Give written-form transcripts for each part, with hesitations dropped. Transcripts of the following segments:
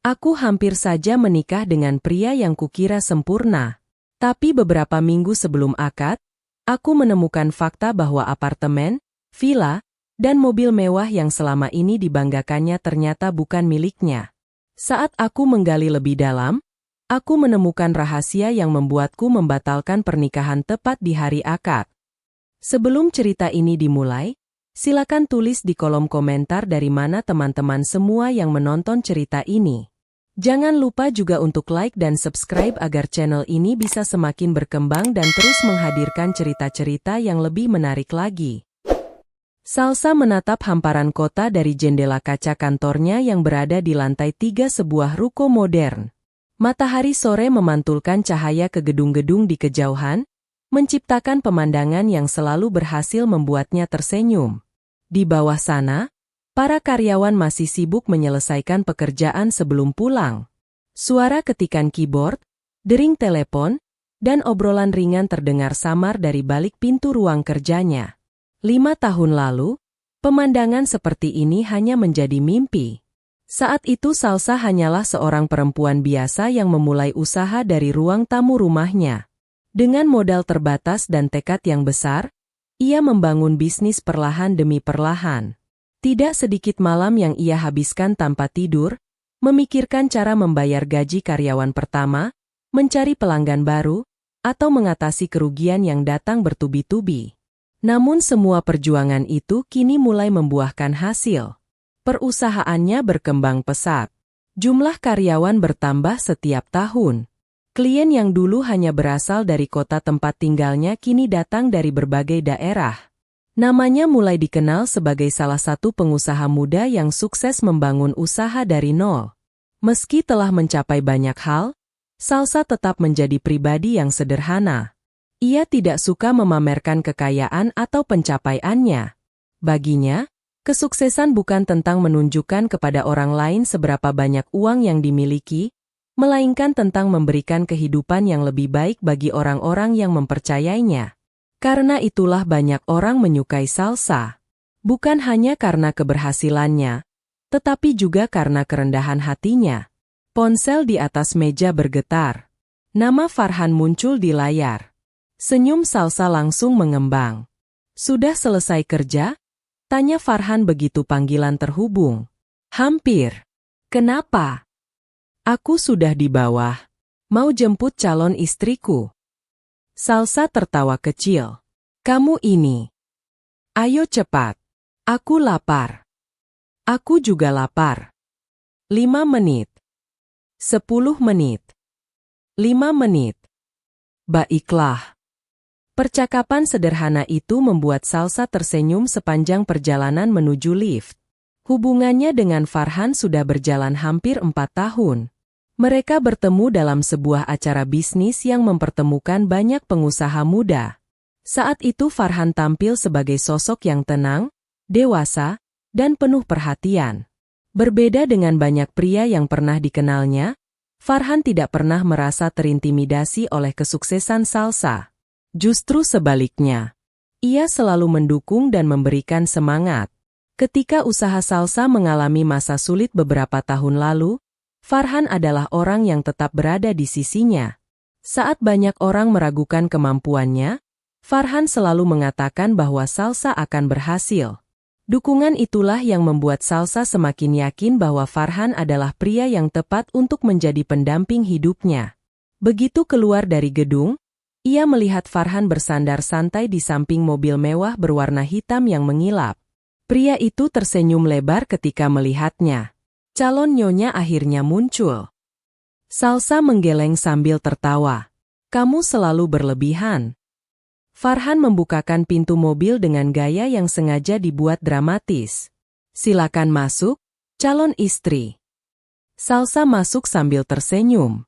Aku hampir saja menikah dengan pria yang kukira sempurna. Tapi beberapa minggu sebelum akad, aku menemukan fakta bahwa apartemen, villa, dan mobil mewah yang selama ini dibanggakannya ternyata bukan miliknya. Saat aku menggali lebih dalam, aku menemukan rahasia yang membuatku membatalkan pernikahan tepat di hari akad. Sebelum cerita ini dimulai, silakan tulis di kolom komentar dari mana teman-teman semua yang menonton cerita ini. Jangan lupa juga untuk like dan subscribe agar channel ini bisa semakin berkembang dan terus menghadirkan cerita-cerita yang lebih menarik lagi. Salsa menatap hamparan kota dari jendela kaca kantornya yang berada di lantai 3 sebuah ruko modern. Matahari sore memantulkan cahaya ke gedung-gedung di kejauhan, menciptakan pemandangan yang selalu berhasil membuatnya tersenyum. Di bawah sana, para karyawan masih sibuk menyelesaikan pekerjaan sebelum pulang. Suara ketikan keyboard, dering telepon, dan obrolan ringan terdengar samar dari balik pintu ruang kerjanya. 5 tahun lalu, pemandangan seperti ini hanya menjadi mimpi. Saat itu Salsa hanyalah seorang perempuan biasa yang memulai usaha dari ruang tamu rumahnya. Dengan modal terbatas dan tekad yang besar, ia membangun bisnis perlahan demi perlahan. Tidak sedikit malam yang ia habiskan tanpa tidur, memikirkan cara membayar gaji karyawan pertama, mencari pelanggan baru, atau mengatasi kerugian yang datang bertubi-tubi. Namun semua perjuangan itu kini mulai membuahkan hasil. Perusahaannya berkembang pesat. Jumlah karyawan bertambah setiap tahun. Klien yang dulu hanya berasal dari kota tempat tinggalnya kini datang dari berbagai daerah. Namanya mulai dikenal sebagai salah satu pengusaha muda yang sukses membangun usaha dari nol. Meski telah mencapai banyak hal, Salsa tetap menjadi pribadi yang sederhana. Ia tidak suka memamerkan kekayaan atau pencapaiannya. Baginya, kesuksesan bukan tentang menunjukkan kepada orang lain seberapa banyak uang yang dimiliki, melainkan tentang memberikan kehidupan yang lebih baik bagi orang-orang yang mempercayainya. Karena itulah banyak orang menyukai Salsa. Bukan hanya karena keberhasilannya, tetapi juga karena kerendahan hatinya. Ponsel di atas meja bergetar. Nama Farhan muncul di layar. Senyum Salsa langsung mengembang. "Sudah selesai kerja?" tanya Farhan begitu panggilan terhubung. "Hampir." "Kenapa?" "Aku sudah di bawah. Mau jemput calon istriku." Salsa tertawa kecil. "Kamu ini. Ayo cepat. Aku lapar." "Aku juga lapar." 5 menit. 10 menit. 5 menit. Baiklah. Percakapan sederhana itu membuat Salsa tersenyum sepanjang perjalanan menuju lift. Hubungannya dengan Farhan sudah berjalan hampir 4 tahun. Mereka bertemu dalam sebuah acara bisnis yang mempertemukan banyak pengusaha muda. Saat itu Farhan tampil sebagai sosok yang tenang, dewasa, dan penuh perhatian. Berbeda dengan banyak pria yang pernah dikenalnya, Farhan tidak pernah merasa terintimidasi oleh kesuksesan Salsa. Justru sebaliknya, ia selalu mendukung dan memberikan semangat. Ketika usaha Salsa mengalami masa sulit beberapa tahun lalu, Farhan adalah orang yang tetap berada di sisinya. Saat banyak orang meragukan kemampuannya, Farhan selalu mengatakan bahwa Salsa akan berhasil. Dukungan itulah yang membuat Salsa semakin yakin bahwa Farhan adalah pria yang tepat untuk menjadi pendamping hidupnya. Begitu keluar dari gedung, ia melihat Farhan bersandar santai di samping mobil mewah berwarna hitam yang mengilap. Pria itu tersenyum lebar ketika melihatnya. Calon nyonya akhirnya muncul. Salsa menggeleng sambil tertawa. "Kamu selalu berlebihan." Farhan membukakan pintu mobil dengan gaya yang sengaja dibuat dramatis. "Silakan masuk, calon istri." Salsa masuk sambil tersenyum.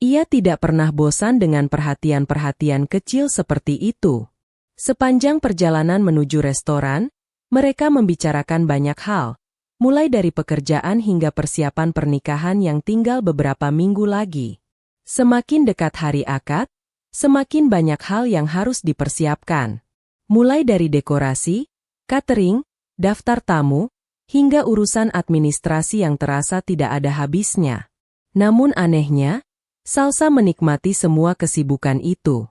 Ia tidak pernah bosan dengan perhatian-perhatian kecil seperti itu. Sepanjang perjalanan menuju restoran, mereka membicarakan banyak hal, mulai dari pekerjaan hingga persiapan pernikahan yang tinggal beberapa minggu lagi. Semakin dekat hari akad, semakin banyak hal yang harus dipersiapkan. Mulai dari dekorasi, catering, daftar tamu, hingga urusan administrasi yang terasa tidak ada habisnya. Namun anehnya, Salsa menikmati semua kesibukan itu.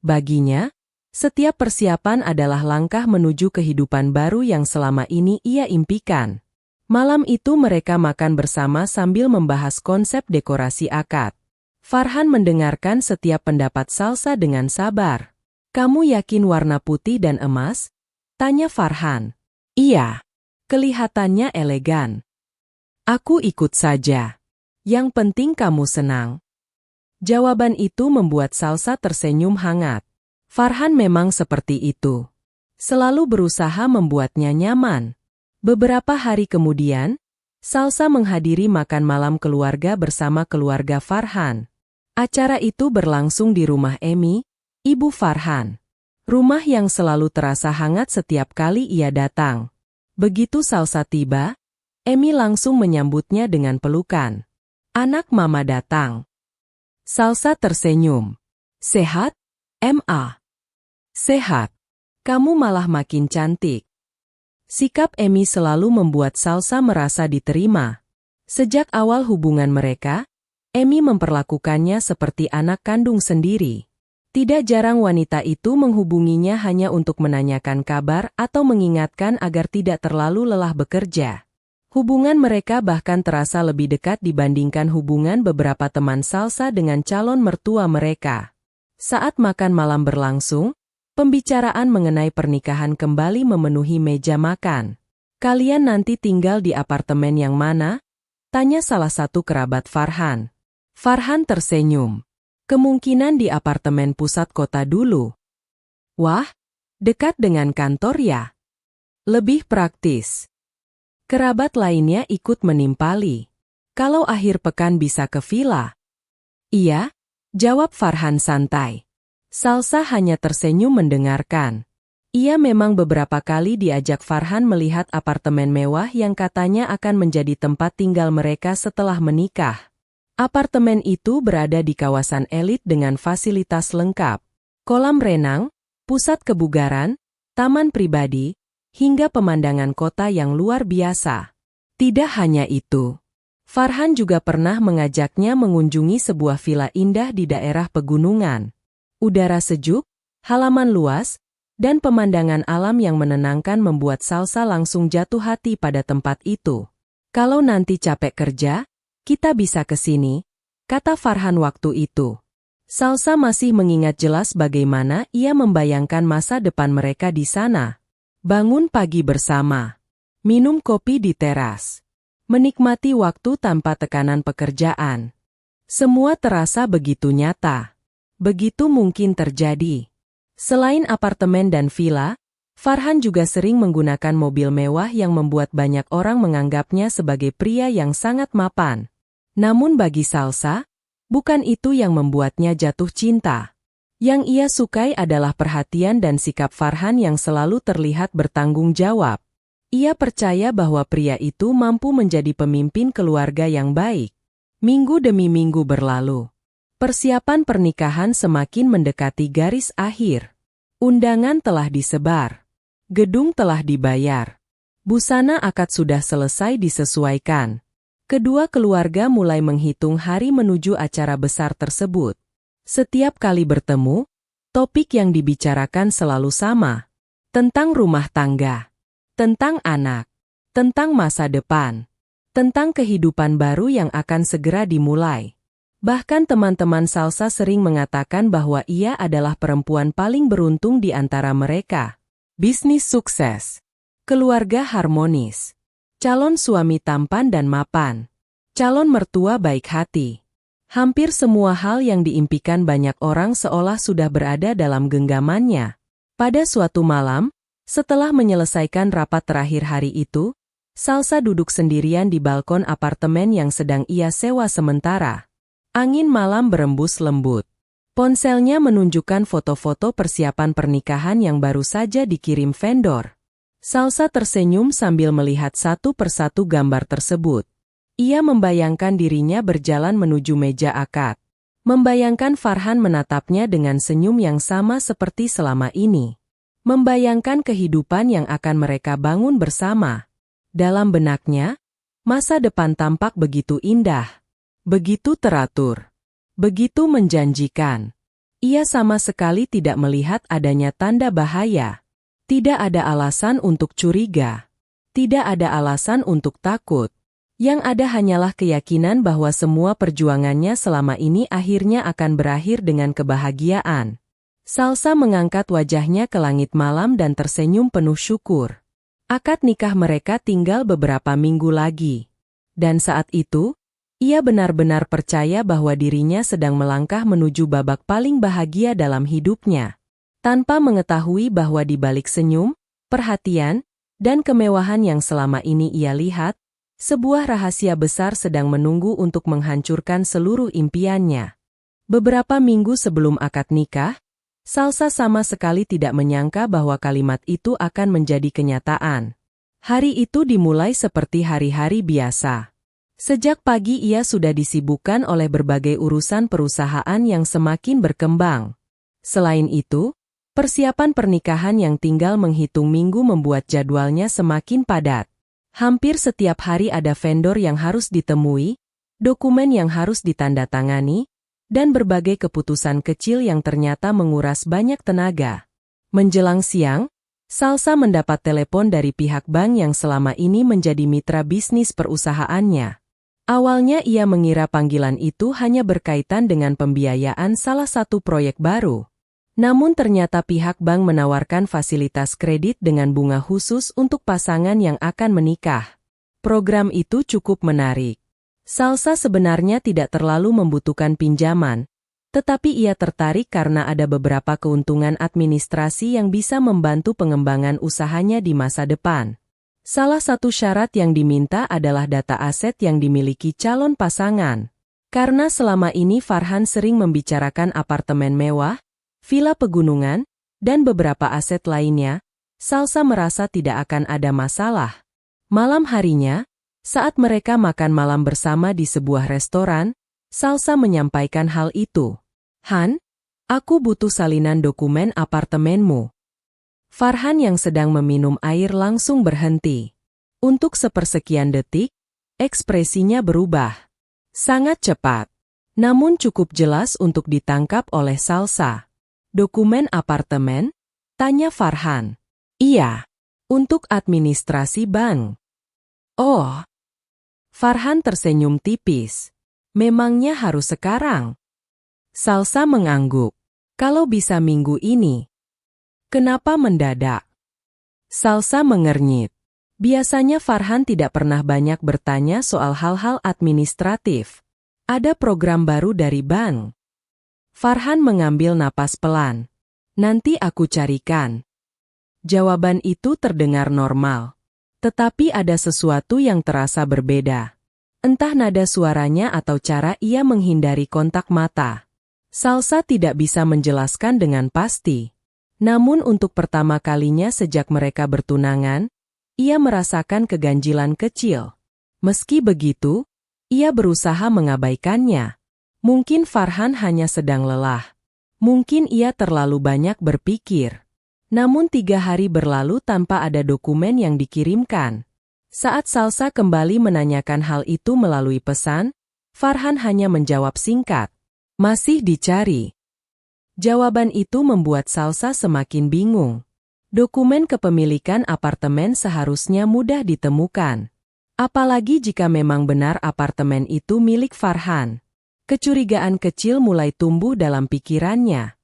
Baginya, setiap persiapan adalah langkah menuju kehidupan baru yang selama ini ia impikan. Malam itu mereka makan bersama sambil membahas konsep dekorasi akad. Farhan mendengarkan setiap pendapat Salsa dengan sabar. "Kamu yakin warna putih dan emas?" tanya Farhan. "Iya, kelihatannya elegan. Aku ikut saja. Yang penting kamu senang." Jawaban itu membuat Salsa tersenyum hangat. Farhan memang seperti itu. Selalu berusaha membuatnya nyaman. Beberapa hari kemudian, Salsa menghadiri makan malam keluarga bersama keluarga Farhan. Acara itu berlangsung di rumah Emi, ibu Farhan. Rumah yang selalu terasa hangat setiap kali ia datang. Begitu Salsa tiba, Emi langsung menyambutnya dengan pelukan. "Anak mama datang." Salsa tersenyum. "Sehat, Ma?" "Sehat. Kamu malah makin cantik." Sikap Emi selalu membuat Salsa merasa diterima. Sejak awal hubungan mereka, Emi memperlakukannya seperti anak kandung sendiri. Tidak jarang wanita itu menghubunginya hanya untuk menanyakan kabar atau mengingatkan agar tidak terlalu lelah bekerja. Hubungan mereka bahkan terasa lebih dekat dibandingkan hubungan beberapa teman Salsa dengan calon mertua mereka. Saat makan malam berlangsung, pembicaraan mengenai pernikahan kembali memenuhi meja makan. "Kalian nanti tinggal di apartemen yang mana?" tanya salah satu kerabat Farhan. Farhan tersenyum. "Kemungkinan di apartemen pusat kota dulu." "Wah, dekat dengan kantor ya? Lebih praktis." Kerabat lainnya ikut menimpali. "Kalau akhir pekan bisa ke villa?" "Iya," jawab Farhan santai. Salsa hanya tersenyum mendengarkan. Ia memang beberapa kali diajak Farhan melihat apartemen mewah yang katanya akan menjadi tempat tinggal mereka setelah menikah. Apartemen itu berada di kawasan elit dengan fasilitas lengkap. Kolam renang, pusat kebugaran, taman pribadi, hingga pemandangan kota yang luar biasa. Tidak hanya itu, Farhan juga pernah mengajaknya mengunjungi sebuah villa indah di daerah pegunungan. Udara sejuk, halaman luas, dan pemandangan alam yang menenangkan membuat Salsa langsung jatuh hati pada tempat itu. "Kalau nanti capek kerja, kita bisa ke sini," kata Farhan waktu itu. Salsa masih mengingat jelas bagaimana ia membayangkan masa depan mereka di sana. Bangun pagi bersama, minum kopi di teras, menikmati waktu tanpa tekanan pekerjaan. Semua terasa begitu nyata. Begitu mungkin terjadi. Selain apartemen dan villa, Farhan juga sering menggunakan mobil mewah yang membuat banyak orang menganggapnya sebagai pria yang sangat mapan. Namun bagi Salsa, bukan itu yang membuatnya jatuh cinta. Yang ia sukai adalah perhatian dan sikap Farhan yang selalu terlihat bertanggung jawab. Ia percaya bahwa pria itu mampu menjadi pemimpin keluarga yang baik. Minggu demi minggu berlalu. Persiapan pernikahan semakin mendekati garis akhir. Undangan telah disebar. Gedung telah dibayar. Busana akad sudah selesai disesuaikan. Kedua keluarga mulai menghitung hari menuju acara besar tersebut. Setiap kali bertemu, topik yang dibicarakan selalu sama. Tentang rumah tangga, tentang anak, tentang masa depan, tentang kehidupan baru yang akan segera dimulai. Bahkan teman-teman Salsa sering mengatakan bahwa ia adalah perempuan paling beruntung di antara mereka. Bisnis sukses, keluarga harmonis, calon suami tampan dan mapan, calon mertua baik hati. Hampir semua hal yang diimpikan banyak orang seolah sudah berada dalam genggamannya. Pada suatu malam, setelah menyelesaikan rapat terakhir hari itu, Salsa duduk sendirian di balkon apartemen yang sedang ia sewa sementara. Angin malam berembus lembut. Ponselnya menunjukkan foto-foto persiapan pernikahan yang baru saja dikirim vendor. Salsa tersenyum sambil melihat satu persatu gambar tersebut. Ia membayangkan dirinya berjalan menuju meja akad. Membayangkan Farhan menatapnya dengan senyum yang sama seperti selama ini. Membayangkan kehidupan yang akan mereka bangun bersama. Dalam benaknya, masa depan tampak begitu indah. Begitu teratur. Begitu menjanjikan. Ia sama sekali tidak melihat adanya tanda bahaya. Tidak ada alasan untuk curiga. Tidak ada alasan untuk takut. Yang ada hanyalah keyakinan bahwa semua perjuangannya selama ini akhirnya akan berakhir dengan kebahagiaan. Salsa mengangkat wajahnya ke langit malam dan tersenyum penuh syukur. Akad nikah mereka tinggal beberapa minggu lagi. Dan saat itu, ia benar-benar percaya bahwa dirinya sedang melangkah menuju babak paling bahagia dalam hidupnya. Tanpa mengetahui bahwa di balik senyum, perhatian, dan kemewahan yang selama ini ia lihat, sebuah rahasia besar sedang menunggu untuk menghancurkan seluruh impiannya. Beberapa minggu sebelum akad nikah, Salsa sama sekali tidak menyangka bahwa kalimat itu akan menjadi kenyataan. Hari itu dimulai seperti hari-hari biasa. Sejak pagi ia sudah disibukkan oleh berbagai urusan perusahaan yang semakin berkembang. Selain itu, persiapan pernikahan yang tinggal menghitung minggu membuat jadwalnya semakin padat. Hampir setiap hari ada vendor yang harus ditemui, dokumen yang harus ditandatangani, dan berbagai keputusan kecil yang ternyata menguras banyak tenaga. Menjelang siang, Salsa mendapat telepon dari pihak bank yang selama ini menjadi mitra bisnis perusahaannya. Awalnya ia mengira panggilan itu hanya berkaitan dengan pembiayaan salah satu proyek baru. Namun ternyata pihak bank menawarkan fasilitas kredit dengan bunga khusus untuk pasangan yang akan menikah. Program itu cukup menarik. Salsa sebenarnya tidak terlalu membutuhkan pinjaman, tetapi ia tertarik karena ada beberapa keuntungan administrasi yang bisa membantu pengembangan usahanya di masa depan. Salah satu syarat yang diminta adalah data aset yang dimiliki calon pasangan. Karena selama ini Farhan sering membicarakan apartemen mewah, villa pegunungan, dan beberapa aset lainnya, Salsa merasa tidak akan ada masalah. Malam harinya, saat mereka makan malam bersama di sebuah restoran, Salsa menyampaikan hal itu. "Han, aku butuh salinan dokumen apartemenmu." Farhan yang sedang meminum air langsung berhenti. Untuk sepersekian detik, ekspresinya berubah. Sangat cepat, namun cukup jelas untuk ditangkap oleh Salsa. "Dokumen apartemen?" tanya Farhan. "Iya, untuk administrasi bank." "Oh." Farhan tersenyum tipis. "Memangnya harus sekarang?" Salsa mengangguk. "Kalau bisa minggu ini." "Kenapa mendadak?" Salsa mengernyit. Biasanya Farhan tidak pernah banyak bertanya soal hal-hal administratif. Ada program baru dari bank. Farhan mengambil napas pelan. "Nanti aku carikan." Jawaban itu terdengar normal. Tetapi ada sesuatu yang terasa berbeda. Entah nada suaranya atau cara ia menghindari kontak mata. Salsa tidak bisa menjelaskan dengan pasti. Namun untuk pertama kalinya sejak mereka bertunangan, ia merasakan keganjilan kecil. Meski begitu, ia berusaha mengabaikannya. Mungkin Farhan hanya sedang lelah. Mungkin ia terlalu banyak berpikir. Namun 3 hari berlalu tanpa ada dokumen yang dikirimkan. Saat Salsa kembali menanyakan hal itu melalui pesan, Farhan hanya menjawab singkat, "Masih dicari." Jawaban itu membuat Salsa semakin bingung. Dokumen kepemilikan apartemen seharusnya mudah ditemukan. Apalagi jika memang benar apartemen itu milik Farhan. Kecurigaan kecil mulai tumbuh dalam pikirannya.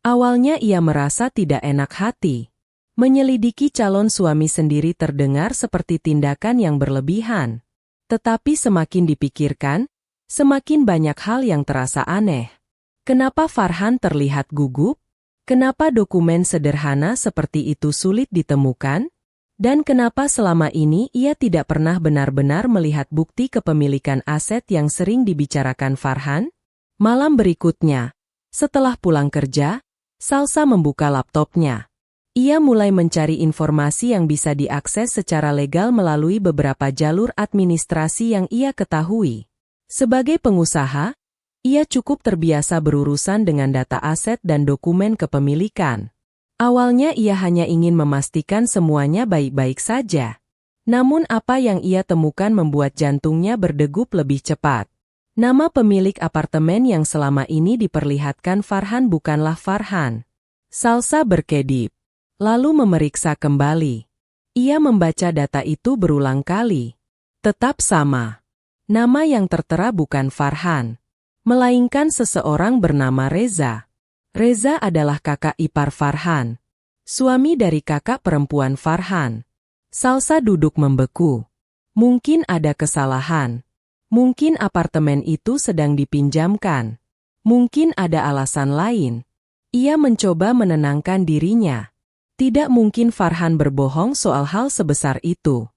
Awalnya ia merasa tidak enak hati. Menyelidiki calon suami sendiri terdengar seperti tindakan yang berlebihan. Tetapi semakin dipikirkan, semakin banyak hal yang terasa aneh. Kenapa Farhan terlihat gugup? Kenapa dokumen sederhana seperti itu sulit ditemukan? Dan kenapa selama ini ia tidak pernah benar-benar melihat bukti kepemilikan aset yang sering dibicarakan Farhan? Malam berikutnya, setelah pulang kerja, Salsa membuka laptopnya. Ia mulai mencari informasi yang bisa diakses secara legal melalui beberapa jalur administrasi yang ia ketahui. Sebagai pengusaha, ia cukup terbiasa berurusan dengan data aset dan dokumen kepemilikan. Awalnya ia hanya ingin memastikan semuanya baik-baik saja. Namun apa yang ia temukan membuat jantungnya berdegup lebih cepat. Nama pemilik apartemen yang selama ini diperlihatkan Farhan bukanlah Farhan. Salsa berkedip, lalu memeriksa kembali. Ia membaca data itu berulang kali. Tetap sama. Nama yang tertera bukan Farhan, melainkan seseorang bernama Reza. Reza adalah kakak ipar Farhan, suami dari kakak perempuan Farhan. Salsa duduk membeku. Mungkin ada kesalahan. Mungkin apartemen itu sedang dipinjamkan. Mungkin ada alasan lain. Ia mencoba menenangkan dirinya. Tidak mungkin Farhan berbohong soal hal sebesar itu.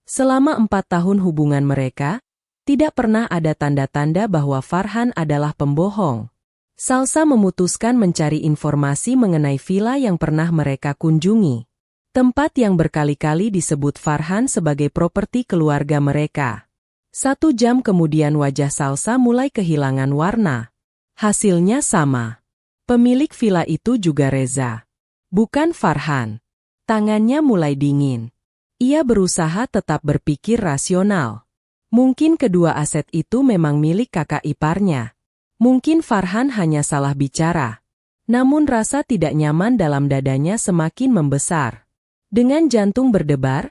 Selama 4 tahun hubungan mereka, tidak pernah ada tanda-tanda bahwa Farhan adalah pembohong. Salsa memutuskan mencari informasi mengenai villa yang pernah mereka kunjungi. Tempat yang berkali-kali disebut Farhan sebagai properti keluarga mereka. 1 jam kemudian wajah Salsa mulai kehilangan warna. Hasilnya sama. Pemilik villa itu juga Reza. Bukan Farhan. Tangannya mulai dingin. Ia berusaha tetap berpikir rasional. Mungkin kedua aset itu memang milik kakak iparnya. Mungkin Farhan hanya salah bicara. Namun rasa tidak nyaman dalam dadanya semakin membesar. Dengan jantung berdebar,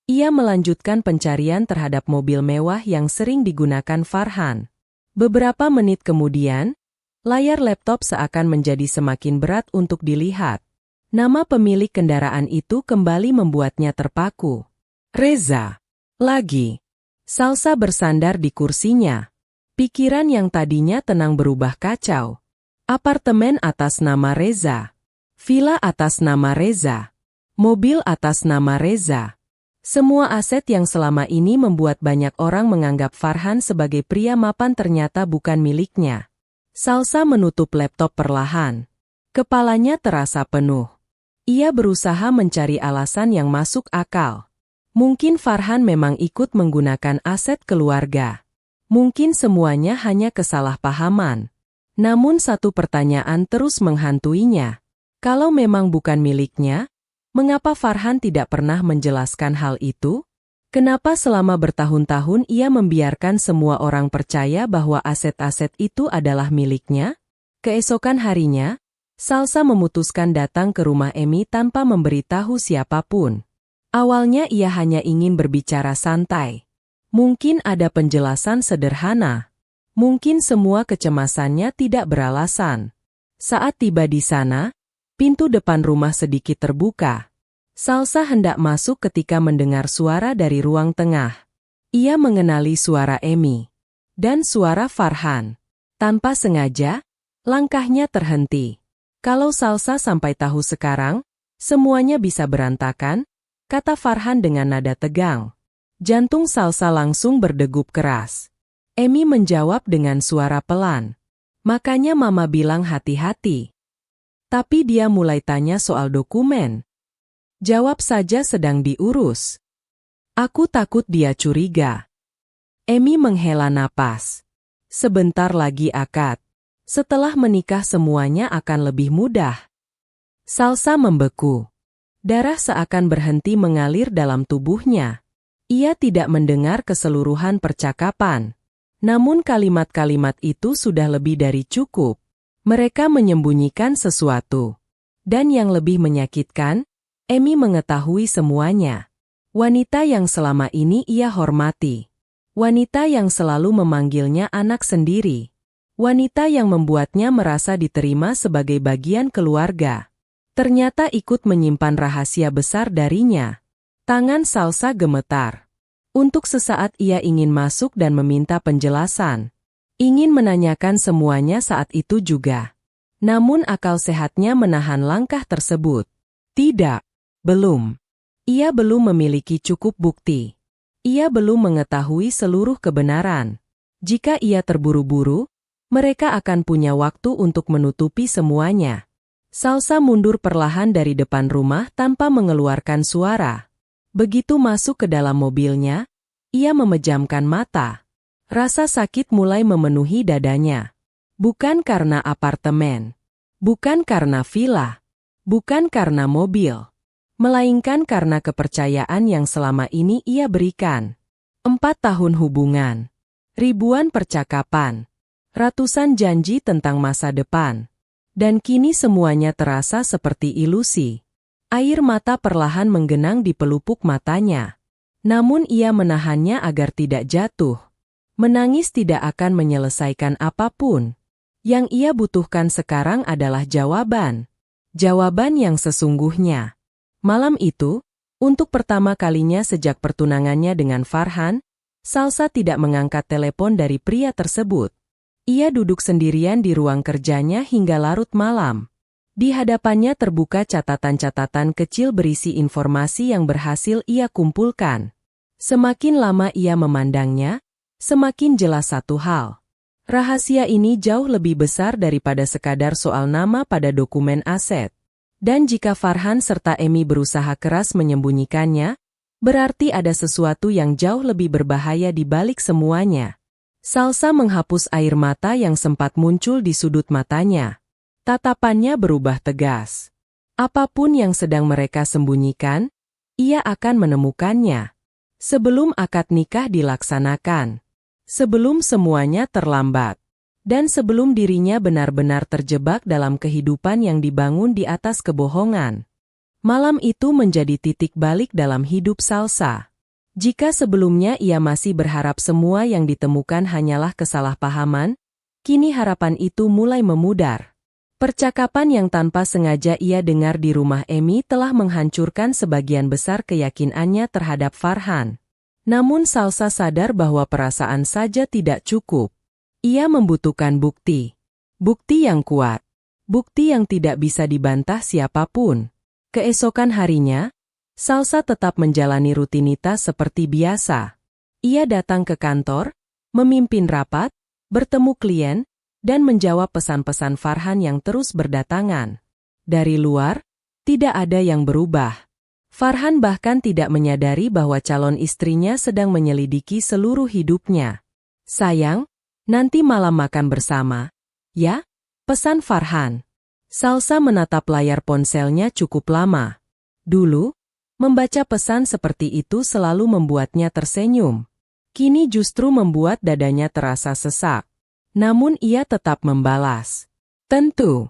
ia melanjutkan pencarian terhadap mobil mewah yang sering digunakan Farhan. Beberapa menit kemudian, layar laptop seakan menjadi semakin berat untuk dilihat. Nama pemilik kendaraan itu kembali membuatnya terpaku. Reza. Lagi. Salsa bersandar di kursinya. Pikiran yang tadinya tenang berubah kacau. Apartemen atas nama Reza. Villa atas nama Reza. Mobil atas nama Reza. Semua aset yang selama ini membuat banyak orang menganggap Farhan sebagai pria mapan ternyata bukan miliknya. Salsa menutup laptop perlahan. Kepalanya terasa penuh. Ia berusaha mencari alasan yang masuk akal. Mungkin Farhan memang ikut menggunakan aset keluarga. Mungkin semuanya hanya kesalahpahaman. Namun satu pertanyaan terus menghantuinya. Kalau memang bukan miliknya, mengapa Farhan tidak pernah menjelaskan hal itu? Kenapa selama bertahun-tahun ia membiarkan semua orang percaya bahwa aset-aset itu adalah miliknya? Keesokan harinya, Salsa memutuskan datang ke rumah Emi tanpa memberitahu siapapun. Awalnya ia hanya ingin berbicara santai. Mungkin ada penjelasan sederhana. Mungkin semua kecemasannya tidak beralasan. Saat tiba di sana, pintu depan rumah sedikit terbuka. Salsa hendak masuk ketika mendengar suara dari ruang tengah. Ia mengenali suara Emi dan suara Farhan. Tanpa sengaja, langkahnya terhenti. Kalau Salsa sampai tahu sekarang, semuanya bisa berantakan, kata Farhan dengan nada tegang. Jantung Salsa langsung berdegup keras. Emi menjawab dengan suara pelan. Makanya Mama bilang hati-hati. Tapi dia mulai tanya soal dokumen. Jawab saja sedang diurus. Aku takut dia curiga. Emi menghela napas. Sebentar lagi akad. Setelah menikah semuanya akan lebih mudah. Salsa membeku. Darah seakan berhenti mengalir dalam tubuhnya. Ia tidak mendengar keseluruhan percakapan. Namun kalimat-kalimat itu sudah lebih dari cukup. Mereka menyembunyikan sesuatu. Dan yang lebih menyakitkan, Emi mengetahui semuanya. Wanita yang selama ini ia hormati. Wanita yang selalu memanggilnya anak sendiri. Wanita yang membuatnya merasa diterima sebagai bagian keluarga. Ternyata ikut menyimpan rahasia besar darinya. Tangan Salsa gemetar. Untuk sesaat ia ingin masuk dan meminta penjelasan. Ingin menanyakan semuanya saat itu juga. Namun akal sehatnya menahan langkah tersebut. Tidak. Belum. Ia belum memiliki cukup bukti. Ia belum mengetahui seluruh kebenaran. Jika ia terburu-buru, mereka akan punya waktu untuk menutupi semuanya. Salsa mundur perlahan dari depan rumah tanpa mengeluarkan suara. Begitu masuk ke dalam mobilnya, ia memejamkan mata. Rasa sakit mulai memenuhi dadanya. Bukan karena apartemen. Bukan karena villa. Bukan karena mobil. Melainkan karena kepercayaan yang selama ini ia berikan. 4 tahun hubungan. Ribuan percakapan. Ratusan janji tentang masa depan. Dan kini semuanya terasa seperti ilusi. Air mata perlahan menggenang di pelupuk matanya. Namun ia menahannya agar tidak jatuh. Menangis tidak akan menyelesaikan apapun. Yang ia butuhkan sekarang adalah jawaban. Jawaban yang sesungguhnya. Malam itu, untuk pertama kalinya sejak pertunangannya dengan Farhan, Salsa tidak mengangkat telepon dari pria tersebut. Ia duduk sendirian di ruang kerjanya hingga larut malam. Di hadapannya terbuka catatan-catatan kecil berisi informasi yang berhasil ia kumpulkan. Semakin lama ia memandangnya, semakin jelas satu hal. Rahasia ini jauh lebih besar daripada sekadar soal nama pada dokumen aset. Dan jika Farhan serta Emi berusaha keras menyembunyikannya, berarti ada sesuatu yang jauh lebih berbahaya di balik semuanya. Salsa menghapus air mata yang sempat muncul di sudut matanya. Tatapannya berubah tegas. Apapun yang sedang mereka sembunyikan, ia akan menemukannya. Sebelum akad nikah dilaksanakan. Sebelum semuanya terlambat. Dan sebelum dirinya benar-benar terjebak dalam kehidupan yang dibangun di atas kebohongan. Malam itu menjadi titik balik dalam hidup Salsa. Jika sebelumnya ia masih berharap semua yang ditemukan hanyalah kesalahpahaman, kini harapan itu mulai memudar. Percakapan yang tanpa sengaja ia dengar di rumah Emi telah menghancurkan sebagian besar keyakinannya terhadap Farhan. Namun Salsa sadar bahwa perasaan saja tidak cukup. Ia membutuhkan bukti. Bukti yang kuat. Bukti yang tidak bisa dibantah siapapun. Keesokan harinya, Salsa tetap menjalani rutinitas seperti biasa. Ia datang ke kantor, memimpin rapat, bertemu klien, dan menjawab pesan-pesan Farhan yang terus berdatangan. Dari luar, tidak ada yang berubah. Farhan bahkan tidak menyadari bahwa calon istrinya sedang menyelidiki seluruh hidupnya. "Sayang, nanti malam makan bersama, ya?" pesan Farhan. Salsa menatap layar ponselnya cukup lama. Dulu, membaca pesan seperti itu selalu membuatnya tersenyum. Kini justru membuat dadanya terasa sesak. Namun ia tetap membalas. Tentu.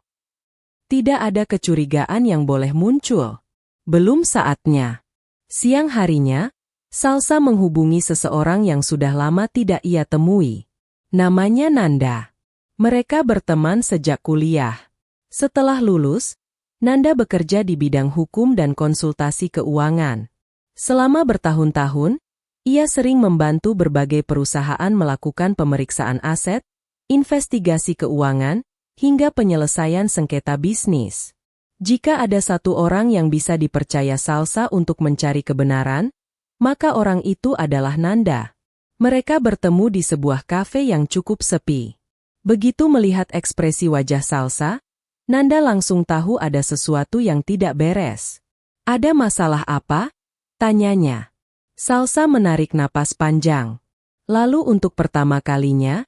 Tidak ada kecurigaan yang boleh muncul. Belum saatnya. Siang harinya, Salsa menghubungi seseorang yang sudah lama tidak ia temui. Namanya Nanda. Mereka berteman sejak kuliah. Setelah lulus, Nanda bekerja di bidang hukum dan konsultasi keuangan. Selama bertahun-tahun, ia sering membantu berbagai perusahaan melakukan pemeriksaan aset, investigasi keuangan, hingga penyelesaian sengketa bisnis. Jika ada satu orang yang bisa dipercaya Salsa untuk mencari kebenaran, maka orang itu adalah Nanda. Mereka bertemu di sebuah kafe yang cukup sepi. Begitu melihat ekspresi wajah Salsa, Nanda langsung tahu ada sesuatu yang tidak beres. "Ada masalah apa?" tanyanya. Salsa menarik napas panjang. Lalu untuk pertama kalinya,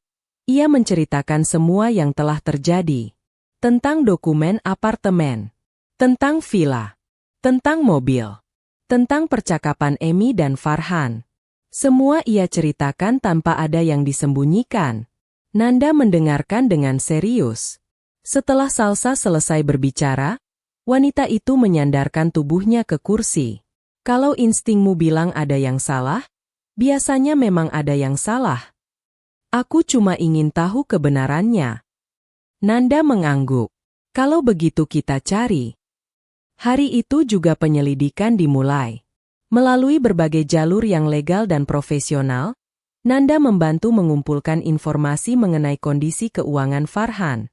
ia menceritakan semua yang telah terjadi. Tentang dokumen apartemen. Tentang villa. Tentang mobil. Tentang percakapan Emi dan Farhan. Semua ia ceritakan tanpa ada yang disembunyikan. Nanda mendengarkan dengan serius. Setelah Salsa selesai berbicara, wanita itu menyandarkan tubuhnya ke kursi. "Kalau instingmu bilang ada yang salah, biasanya memang ada yang salah. Aku cuma ingin tahu kebenarannya." Nanda mengangguk. "Kalau begitu kita cari." Hari itu juga penyelidikan dimulai. Melalui berbagai jalur yang legal dan profesional, Nanda membantu mengumpulkan informasi mengenai kondisi keuangan Farhan.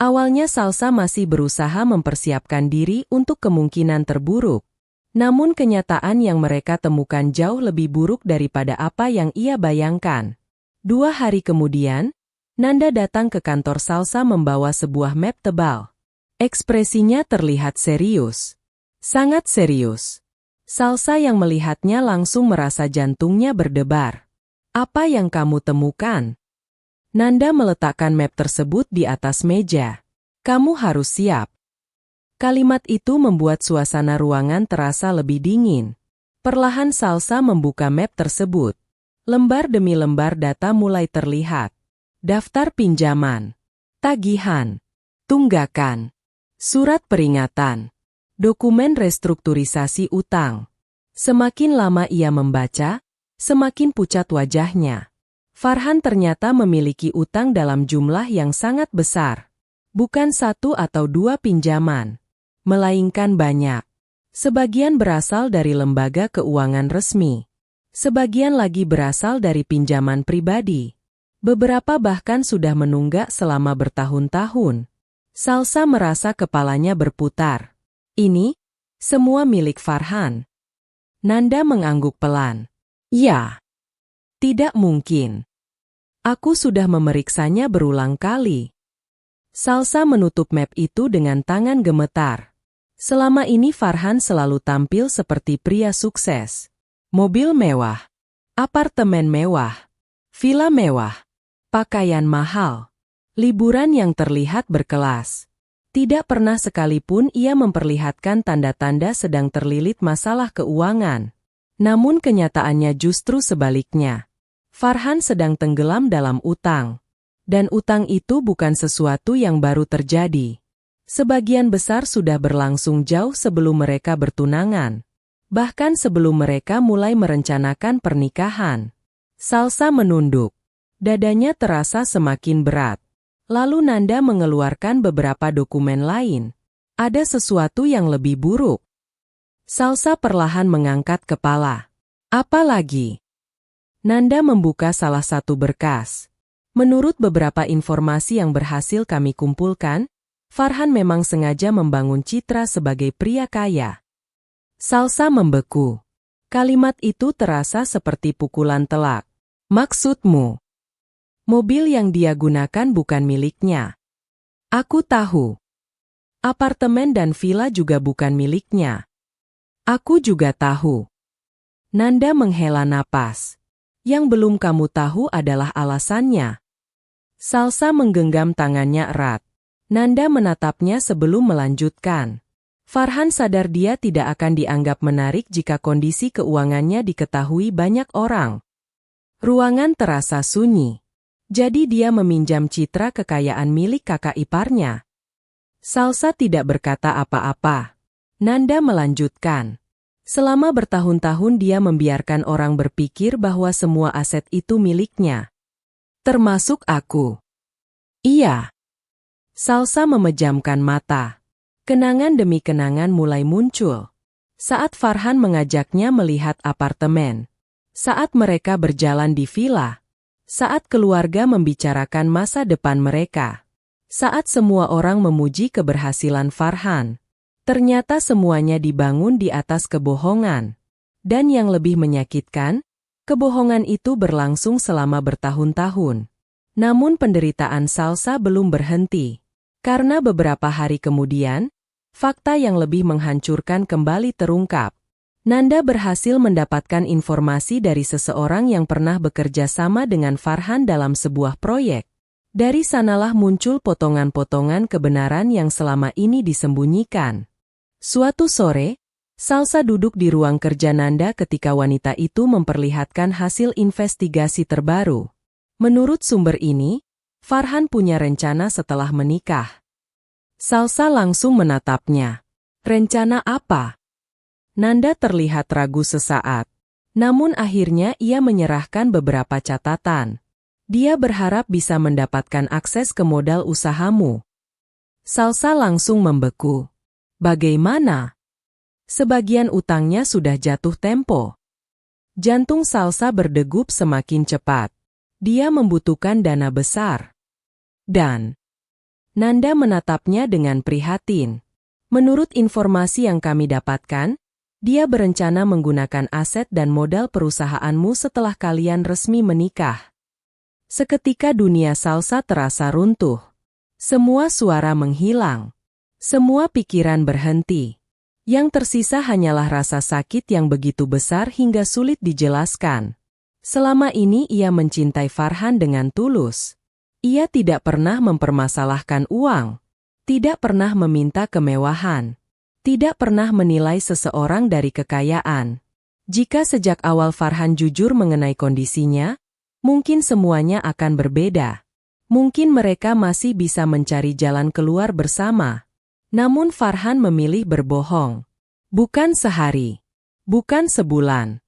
Awalnya Salsa masih berusaha mempersiapkan diri untuk kemungkinan terburuk. Namun kenyataan yang mereka temukan jauh lebih buruk daripada apa yang ia bayangkan. 2 hari kemudian, Nanda datang ke kantor Salsa membawa sebuah map tebal. Ekspresinya terlihat serius. Sangat serius. Salsa yang melihatnya langsung merasa jantungnya berdebar. "Apa yang kamu temukan?" Nanda meletakkan map tersebut di atas meja. "Kamu harus siap." Kalimat itu membuat suasana ruangan terasa lebih dingin. Perlahan Salsa membuka map tersebut. Lembar demi lembar data mulai terlihat. Daftar pinjaman, tagihan, tunggakan, surat peringatan, dokumen restrukturisasi utang. Semakin lama ia membaca, semakin pucat wajahnya. Farhan ternyata memiliki utang dalam jumlah yang sangat besar. Bukan satu atau dua pinjaman, melainkan banyak. Sebagian berasal dari lembaga keuangan resmi. Sebagian lagi berasal dari pinjaman pribadi. Beberapa bahkan sudah menunggak selama bertahun-tahun. Salsa merasa kepalanya berputar. Ini semua milik Farhan. Nanda mengangguk pelan. Ya. Tidak mungkin. Aku sudah memeriksanya berulang kali. Salsa menutup map itu dengan tangan gemetar. Selama ini Farhan selalu tampil seperti pria sukses. Mobil mewah, apartemen mewah, villa mewah, pakaian mahal, liburan yang terlihat berkelas. Tidak pernah sekalipun ia memperlihatkan tanda-tanda sedang terlilit masalah keuangan. Namun kenyataannya justru sebaliknya. Farhan sedang tenggelam dalam utang. Dan utang itu bukan sesuatu yang baru terjadi. Sebagian besar sudah berlangsung jauh sebelum mereka bertunangan. Bahkan sebelum mereka mulai merencanakan pernikahan. Salsa menunduk. Dadanya terasa semakin berat. Lalu Nanda mengeluarkan beberapa dokumen lain. Ada sesuatu yang lebih buruk. Salsa perlahan mengangkat kepala. Apa lagi? Nanda membuka salah satu berkas. Menurut beberapa informasi yang berhasil kami kumpulkan, Farhan memang sengaja membangun citra sebagai pria kaya. Salsa membeku. Kalimat itu terasa seperti pukulan telak. Maksudmu? Mobil yang dia gunakan bukan miliknya. Aku tahu. Apartemen dan villa juga bukan miliknya. Aku juga tahu. Nanda menghela napas. Yang belum kamu tahu adalah alasannya. Salsa menggenggam tangannya erat. Nanda menatapnya sebelum melanjutkan. Farhan sadar dia tidak akan dianggap menarik jika kondisi keuangannya diketahui banyak orang. Ruangan terasa sunyi. Jadi dia meminjam citra kekayaan milik kakak iparnya. Salsa tidak berkata apa-apa. Nanda melanjutkan. Selama bertahun-tahun dia membiarkan orang berpikir bahwa semua aset itu miliknya. Termasuk aku. Iya. Salsa memejamkan mata. Kenangan demi kenangan mulai muncul. Saat Farhan mengajaknya melihat apartemen. Saat mereka berjalan di villa. Saat keluarga membicarakan masa depan mereka. Saat semua orang memuji keberhasilan Farhan. Ternyata semuanya dibangun di atas kebohongan. Dan yang lebih menyakitkan, kebohongan itu berlangsung selama bertahun-tahun. Namun penderitaan Salsa belum berhenti. Karena beberapa hari kemudian, fakta yang lebih menghancurkan kembali terungkap. Nanda berhasil mendapatkan informasi dari seseorang yang pernah bekerja sama dengan Farhan dalam sebuah proyek. Dari sanalah muncul potongan-potongan kebenaran yang selama ini disembunyikan. Suatu sore, Salsa duduk di ruang kerja Nanda ketika wanita itu memperlihatkan hasil investigasi terbaru. Menurut sumber ini, Farhan punya rencana setelah menikah. Salsa langsung menatapnya. Rencana apa? Nanda terlihat ragu sesaat. Namun akhirnya ia menyerahkan beberapa catatan. Dia berharap bisa mendapatkan akses ke modal usahamu. Salsa langsung membeku. Bagaimana? Sebagian utangnya sudah jatuh tempo. Jantung Salsa berdegup semakin cepat. Dia membutuhkan dana besar. Dan Nanda menatapnya dengan prihatin. Menurut informasi yang kami dapatkan, dia berencana menggunakan aset dan modal perusahaanmu setelah kalian resmi menikah. Seketika dunia Salsa terasa runtuh. Semua suara menghilang. Semua pikiran berhenti. Yang tersisa hanyalah rasa sakit yang begitu besar hingga sulit dijelaskan. Selama ini ia mencintai Farhan dengan tulus. Ia tidak pernah mempermasalahkan uang. Tidak pernah meminta kemewahan. Tidak pernah menilai seseorang dari kekayaan. Jika sejak awal Farhan jujur mengenai kondisinya, mungkin semuanya akan berbeda. Mungkin mereka masih bisa mencari jalan keluar bersama. Namun Farhan memilih berbohong. Bukan sehari, bukan sebulan,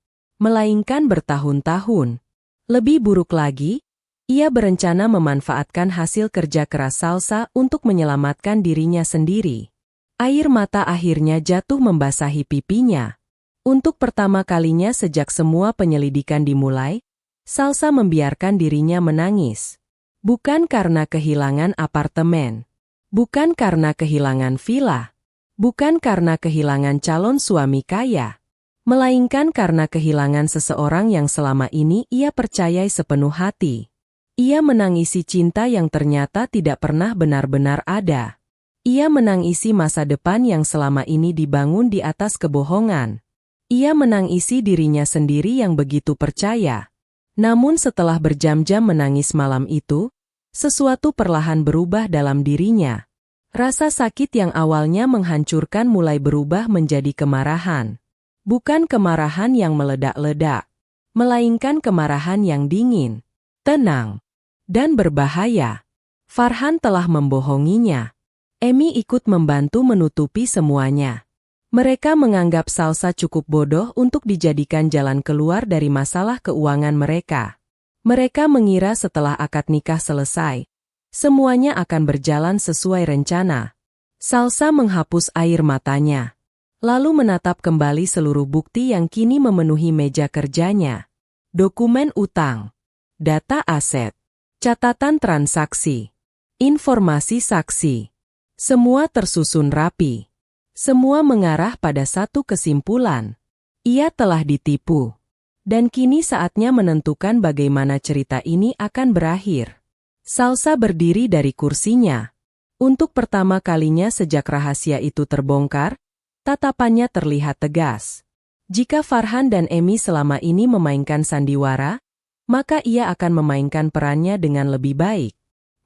melainkan bertahun-tahun. Lebih buruk lagi, ia berencana memanfaatkan hasil kerja keras Salsa untuk menyelamatkan dirinya sendiri. Air mata akhirnya jatuh membasahi pipinya. Untuk pertama kalinya sejak semua penyelidikan dimulai, Salsa membiarkan dirinya menangis. Bukan karena kehilangan apartemen, bukan karena kehilangan villa, bukan karena kehilangan calon suami kaya, melainkan karena kehilangan seseorang yang selama ini ia percayai sepenuh hati. Ia menangisi cinta yang ternyata tidak pernah benar-benar ada. Ia menangisi masa depan yang selama ini dibangun di atas kebohongan. Ia menangisi dirinya sendiri yang begitu percaya. Namun setelah berjam-jam menangis malam itu, sesuatu perlahan berubah dalam dirinya. Rasa sakit yang awalnya menghancurkan mulai berubah menjadi kemarahan. Bukan kemarahan yang meledak-ledak, melainkan kemarahan yang dingin, tenang, dan berbahaya. Farhan telah membohonginya. Emi ikut membantu menutupi semuanya. Mereka menganggap Salsa cukup bodoh untuk dijadikan jalan keluar dari masalah keuangan mereka. Mereka mengira setelah akad nikah selesai, semuanya akan berjalan sesuai rencana. Salsa menghapus air matanya, lalu menatap kembali seluruh bukti yang kini memenuhi meja kerjanya. Dokumen utang, data aset, catatan transaksi, informasi saksi. Semua tersusun rapi. Semua mengarah pada satu kesimpulan. Ia telah ditipu. Dan kini saatnya menentukan bagaimana cerita ini akan berakhir. Salsa berdiri dari kursinya. Untuk pertama kalinya sejak rahasia itu terbongkar, tatapannya terlihat tegas. Jika Farhan dan Emi selama ini memainkan sandiwara, maka ia akan memainkan perannya dengan lebih baik.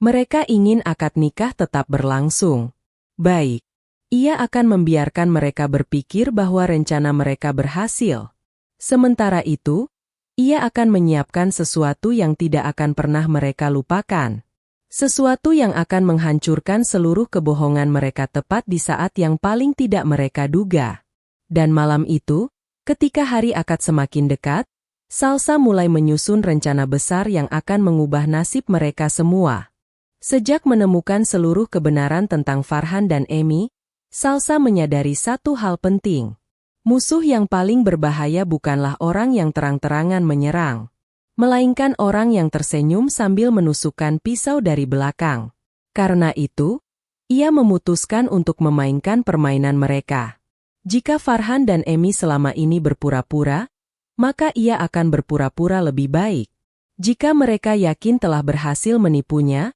Mereka ingin akad nikah tetap berlangsung. Baik. Ia akan membiarkan mereka berpikir bahwa rencana mereka berhasil. Sementara itu, ia akan menyiapkan sesuatu yang tidak akan pernah mereka lupakan. Sesuatu yang akan menghancurkan seluruh kebohongan mereka tepat di saat yang paling tidak mereka duga. Dan malam itu, ketika hari akad semakin dekat, Salsa mulai menyusun rencana besar yang akan mengubah nasib mereka semua. Sejak menemukan seluruh kebenaran tentang Farhan dan Emi, Salsa menyadari satu hal penting. Musuh yang paling berbahaya bukanlah orang yang terang-terangan menyerang, melainkan orang yang tersenyum sambil menusukkan pisau dari belakang. Karena itu, ia memutuskan untuk memainkan permainan mereka. Jika Farhan dan Emi selama ini berpura-pura, maka ia akan berpura-pura lebih baik. Jika mereka yakin telah berhasil menipunya,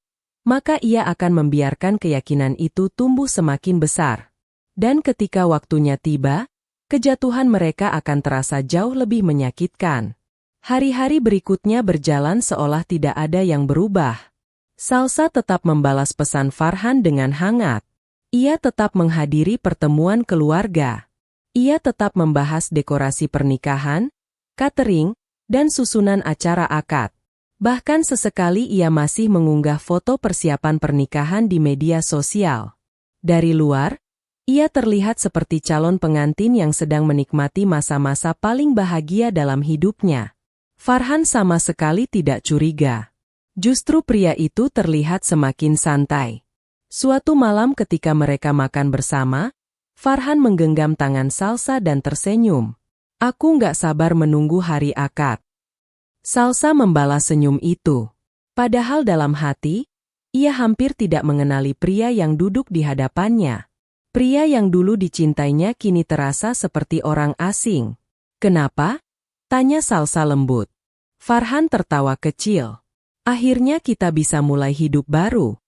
maka ia akan membiarkan keyakinan itu tumbuh semakin besar. Dan ketika waktunya tiba, kejatuhan mereka akan terasa jauh lebih menyakitkan. Hari-hari berikutnya berjalan seolah tidak ada yang berubah. Salsa tetap membalas pesan Farhan dengan hangat. Ia tetap menghadiri pertemuan keluarga. Ia tetap membahas dekorasi pernikahan, catering, dan susunan acara akad. Bahkan sesekali ia masih mengunggah foto persiapan pernikahan di media sosial. Dari luar, ia terlihat seperti calon pengantin yang sedang menikmati masa-masa paling bahagia dalam hidupnya. Farhan sama sekali tidak curiga. Justru pria itu terlihat semakin santai. Suatu malam ketika mereka makan bersama, Farhan menggenggam tangan Salsa dan tersenyum. "Aku nggak sabar menunggu hari akad." Salsa membalas senyum itu. Padahal dalam hati, ia hampir tidak mengenali pria yang duduk di hadapannya. Pria yang dulu dicintainya kini terasa seperti orang asing. "Kenapa?" tanya Salsa lembut. Farhan tertawa kecil. "Akhirnya kita bisa mulai hidup baru."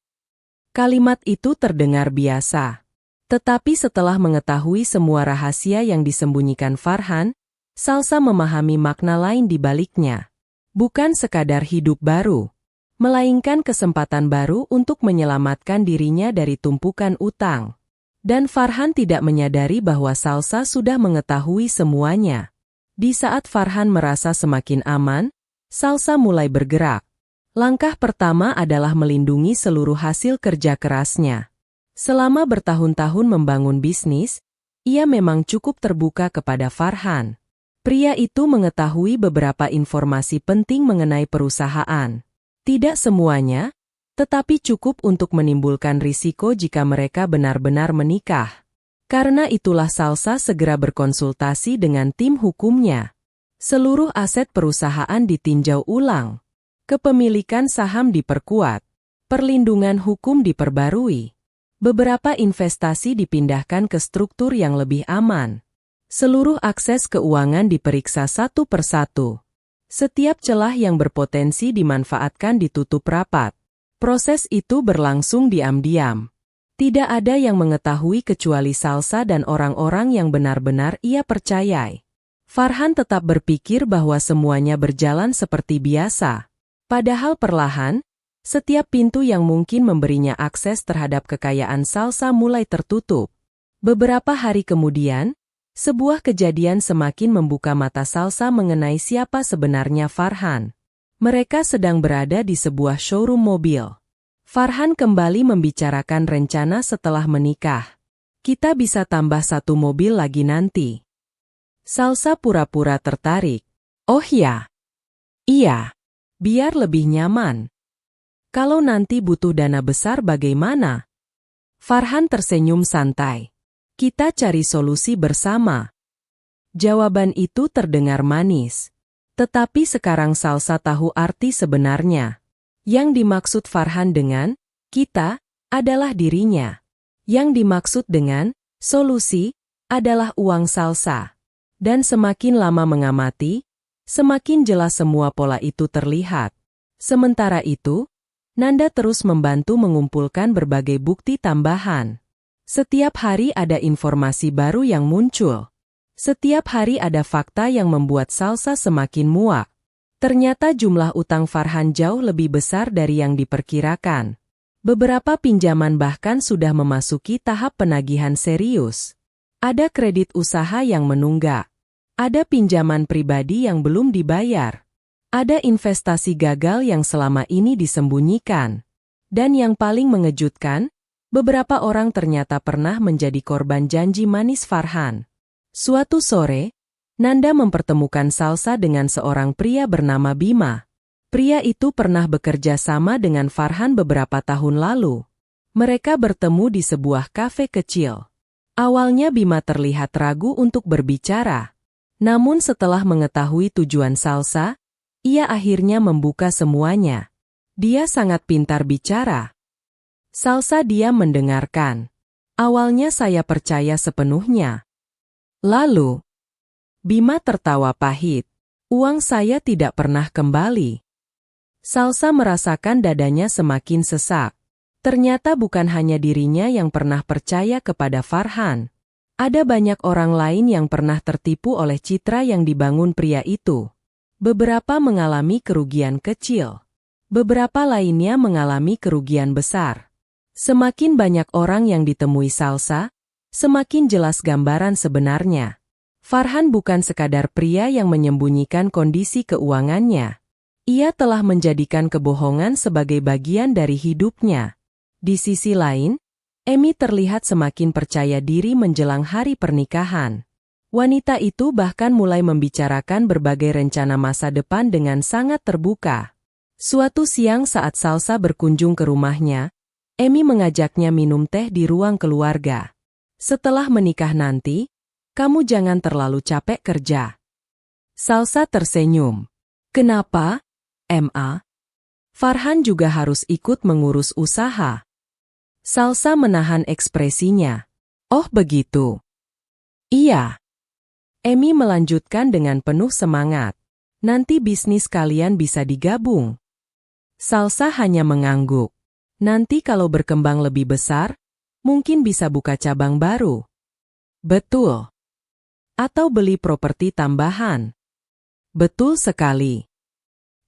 Kalimat itu terdengar biasa. Tetapi setelah mengetahui semua rahasia yang disembunyikan Farhan, Salsa memahami makna lain di baliknya. Bukan sekadar hidup baru, melainkan kesempatan baru untuk menyelamatkan dirinya dari tumpukan utang. Dan Farhan tidak menyadari bahwa Salsa sudah mengetahui semuanya. Di saat Farhan merasa semakin aman, Salsa mulai bergerak. Langkah pertama adalah melindungi seluruh hasil kerja kerasnya. Selama bertahun-tahun membangun bisnis, ia memang cukup terbuka kepada Farhan. Pria itu mengetahui beberapa informasi penting mengenai perusahaan. Tidak semuanya, tetapi cukup untuk menimbulkan risiko jika mereka benar-benar menikah. Karena itulah Salsa segera berkonsultasi dengan tim hukumnya. Seluruh aset perusahaan ditinjau ulang. Kepemilikan saham diperkuat. Perlindungan hukum diperbarui. Beberapa investasi dipindahkan ke struktur yang lebih aman. Seluruh akses keuangan diperiksa satu persatu. Setiap celah yang berpotensi dimanfaatkan ditutup rapat. Proses itu berlangsung diam-diam. Tidak ada yang mengetahui kecuali Salsa dan orang-orang yang benar-benar ia percayai. Farhan tetap berpikir bahwa semuanya berjalan seperti biasa. Padahal perlahan, setiap pintu yang mungkin memberinya akses terhadap kekayaan Salsa mulai tertutup. Beberapa hari kemudian, sebuah kejadian semakin membuka mata Salsa mengenai siapa sebenarnya Farhan. Mereka sedang berada di sebuah showroom mobil. Farhan kembali membicarakan rencana setelah menikah. Kita bisa tambah satu mobil lagi nanti. Salsa pura-pura tertarik. Oh ya. Iya. Biar lebih nyaman. Kalau nanti butuh dana besar bagaimana? Farhan tersenyum santai. Kita cari solusi bersama. Jawaban itu terdengar manis. Tetapi sekarang Salsa tahu arti sebenarnya. Yang dimaksud Farhan dengan kita adalah dirinya. Yang dimaksud dengan solusi adalah uang Salsa. Dan semakin lama mengamati, semakin jelas semua pola itu terlihat. Sementara itu, Nanda terus membantu mengumpulkan berbagai bukti tambahan. Setiap hari ada informasi baru yang muncul. Setiap hari ada fakta yang membuat Salsa semakin muak. Ternyata jumlah utang Farhan jauh lebih besar dari yang diperkirakan. Beberapa pinjaman bahkan sudah memasuki tahap penagihan serius. Ada kredit usaha yang menunggak. Ada pinjaman pribadi yang belum dibayar. Ada investasi gagal yang selama ini disembunyikan. Dan yang paling mengejutkan, beberapa orang ternyata pernah menjadi korban janji manis Farhan. Suatu sore, Nanda mempertemukan Salsa dengan seorang pria bernama Bima. Pria itu pernah bekerja sama dengan Farhan beberapa tahun lalu. Mereka bertemu di sebuah kafe kecil. Awalnya Bima terlihat ragu untuk berbicara. Namun setelah mengetahui tujuan Salsa, ia akhirnya membuka semuanya. Dia sangat pintar bicara. Salsa diam mendengarkan. Awalnya saya percaya sepenuhnya. Lalu, Bima tertawa pahit. Uang saya tidak pernah kembali. Salsa merasakan dadanya semakin sesak. Ternyata bukan hanya dirinya yang pernah percaya kepada Farhan. Ada banyak orang lain yang pernah tertipu oleh citra yang dibangun pria itu. Beberapa mengalami kerugian kecil. Beberapa lainnya mengalami kerugian besar. Semakin banyak orang yang ditemui Salsa, semakin jelas gambaran sebenarnya. Farhan bukan sekadar pria yang menyembunyikan kondisi keuangannya. Ia telah menjadikan kebohongan sebagai bagian dari hidupnya. Di sisi lain, Emi terlihat semakin percaya diri menjelang hari pernikahan. Wanita itu bahkan mulai membicarakan berbagai rencana masa depan dengan sangat terbuka. Suatu siang saat Salsa berkunjung ke rumahnya, Emi mengajaknya minum teh di ruang keluarga. Setelah menikah nanti, kamu jangan terlalu capek kerja. Salsa tersenyum. Kenapa, Ma? Farhan juga harus ikut mengurus usaha. Salsa menahan ekspresinya. Oh begitu. Iya. Emi melanjutkan dengan penuh semangat. Nanti bisnis kalian bisa digabung. Salsa hanya mengangguk. Nanti kalau berkembang lebih besar, mungkin bisa buka cabang baru. Betul. Atau beli properti tambahan. Betul sekali.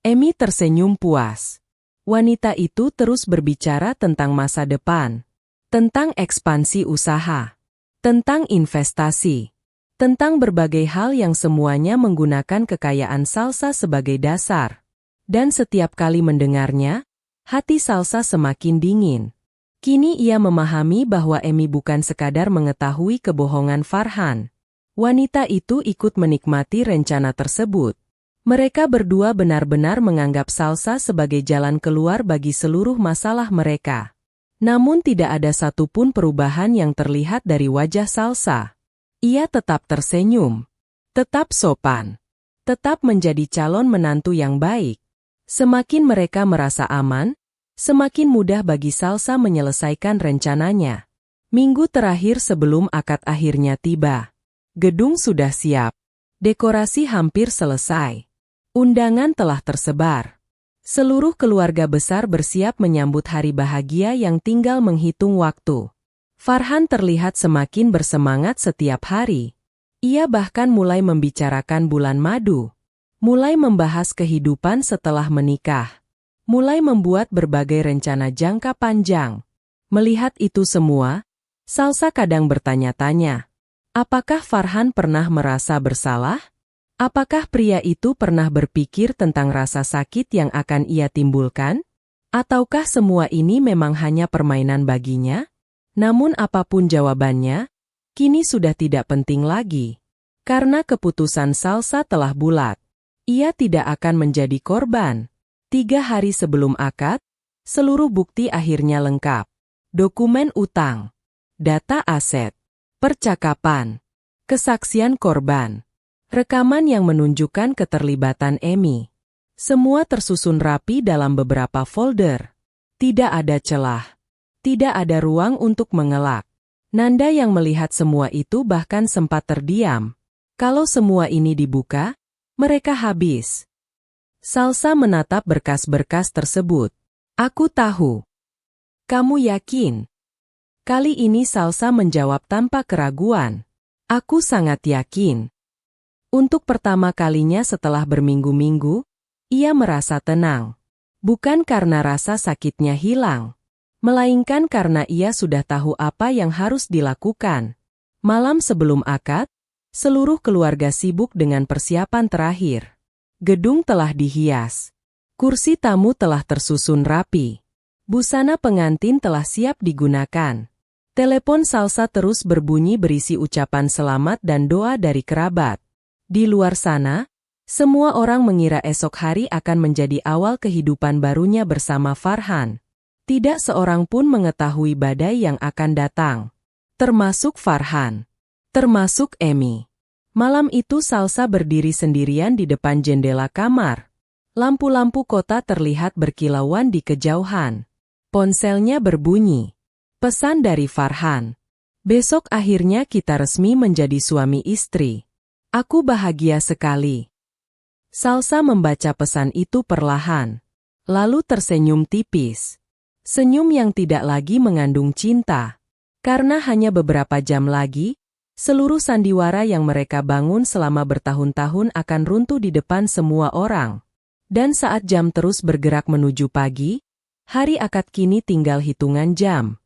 Emi tersenyum puas. Wanita itu terus berbicara tentang masa depan. Tentang ekspansi usaha. Tentang investasi. Tentang berbagai hal yang semuanya menggunakan kekayaan Salsa sebagai dasar. Dan setiap kali mendengarnya, hati Salsa semakin dingin. Kini ia memahami bahwa Emi bukan sekadar mengetahui kebohongan Farhan. Wanita itu ikut menikmati rencana tersebut. Mereka berdua benar-benar menganggap Salsa sebagai jalan keluar bagi seluruh masalah mereka. Namun tidak ada satupun perubahan yang terlihat dari wajah Salsa. Ia tetap tersenyum, tetap sopan, tetap menjadi calon menantu yang baik. Semakin mereka merasa aman, semakin mudah bagi Salsa menyelesaikan rencananya. Minggu terakhir sebelum akad akhirnya tiba. Gedung sudah siap. Dekorasi hampir selesai. Undangan telah tersebar. Seluruh keluarga besar bersiap menyambut hari bahagia yang tinggal menghitung waktu. Farhan terlihat semakin bersemangat setiap hari. Ia bahkan mulai membicarakan bulan madu. Mulai membahas kehidupan setelah menikah. Mulai membuat berbagai rencana jangka panjang. Melihat itu semua, Salsa kadang bertanya-tanya. Apakah Farhan pernah merasa bersalah? Apakah pria itu pernah berpikir tentang rasa sakit yang akan ia timbulkan? Ataukah semua ini memang hanya permainan baginya? Namun apapun jawabannya, kini sudah tidak penting lagi. Karena keputusan Salsa telah bulat. Ia tidak akan menjadi korban. 3 hari sebelum akad, seluruh bukti akhirnya lengkap. Dokumen utang, data aset, percakapan, kesaksian korban, rekaman yang menunjukkan keterlibatan Emi. Semua tersusun rapi dalam beberapa folder. Tidak ada celah. Tidak ada ruang untuk mengelak. Nanda yang melihat semua itu bahkan sempat terdiam. Kalau semua ini dibuka, mereka habis. Salsa menatap berkas-berkas tersebut. Aku tahu. Kamu yakin? Kali ini Salsa menjawab tanpa keraguan. Aku sangat yakin. Untuk pertama kalinya setelah berminggu-minggu, ia merasa tenang. Bukan karena rasa sakitnya hilang, melainkan karena ia sudah tahu apa yang harus dilakukan. Malam sebelum akad, seluruh keluarga sibuk dengan persiapan terakhir. Gedung telah dihias. Kursi tamu telah tersusun rapi. Busana pengantin telah siap digunakan. Telepon Salsa terus berbunyi berisi ucapan selamat dan doa dari kerabat. Di luar sana, semua orang mengira esok hari akan menjadi awal kehidupan barunya bersama Farhan. Tidak seorang pun mengetahui badai yang akan datang. Termasuk Farhan. Termasuk Emi. Malam itu Salsa berdiri sendirian di depan jendela kamar. Lampu-lampu kota terlihat berkilauan di kejauhan. Ponselnya berbunyi. Pesan dari Farhan. Besok akhirnya kita resmi menjadi suami istri. Aku bahagia sekali. Salsa membaca pesan itu perlahan. Lalu tersenyum tipis. Senyum yang tidak lagi mengandung cinta. Karena hanya beberapa jam lagi, seluruh sandiwara yang mereka bangun selama bertahun-tahun akan runtuh di depan semua orang. Dan saat jam terus bergerak menuju pagi, hari akad kini tinggal hitungan jam.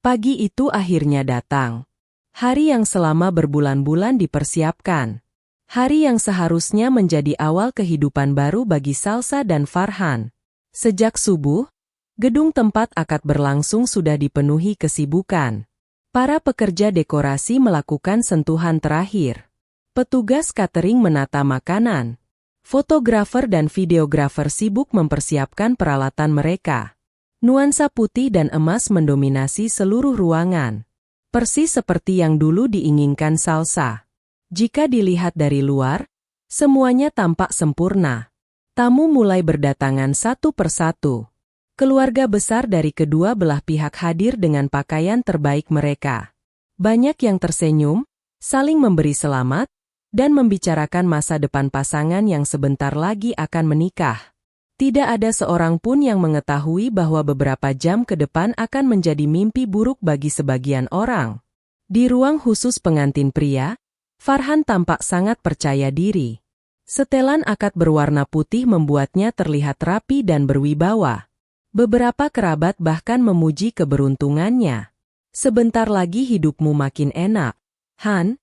Pagi itu akhirnya datang. Hari yang selama berbulan-bulan dipersiapkan. Hari yang seharusnya menjadi awal kehidupan baru bagi Salsa dan Farhan. Sejak subuh, gedung tempat akad berlangsung sudah dipenuhi kesibukan. Para pekerja dekorasi melakukan sentuhan terakhir. Petugas catering menata makanan. Fotografer dan videografer sibuk mempersiapkan peralatan mereka. Nuansa putih dan emas mendominasi seluruh ruangan. Persis seperti yang dulu diinginkan Salsa. Jika dilihat dari luar, semuanya tampak sempurna. Tamu mulai berdatangan satu persatu. Keluarga besar dari kedua belah pihak hadir dengan pakaian terbaik mereka. Banyak yang tersenyum, saling memberi selamat, dan membicarakan masa depan pasangan yang sebentar lagi akan menikah. Tidak ada seorang pun yang mengetahui bahwa beberapa jam ke depan akan menjadi mimpi buruk bagi sebagian orang. Di ruang khusus pengantin pria, Farhan tampak sangat percaya diri. Setelan akad berwarna putih membuatnya terlihat rapi dan berwibawa. Beberapa kerabat bahkan memuji keberuntungannya. Sebentar lagi hidupmu makin enak, Han.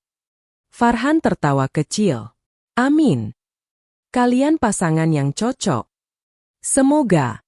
Farhan tertawa kecil. Amin. Kalian pasangan yang cocok. Semoga.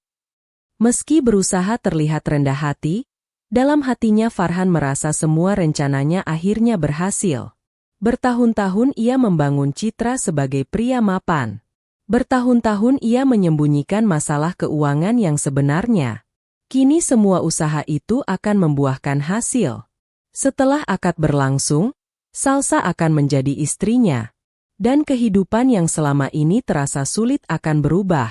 Meski berusaha terlihat rendah hati, dalam hatinya Farhan merasa semua rencananya akhirnya berhasil. Bertahun-tahun ia membangun citra sebagai pria mapan. Bertahun-tahun ia menyembunyikan masalah keuangan yang sebenarnya. Kini semua usaha itu akan membuahkan hasil. Setelah akad berlangsung, Salsa akan menjadi istrinya. Dan kehidupan yang selama ini terasa sulit akan berubah.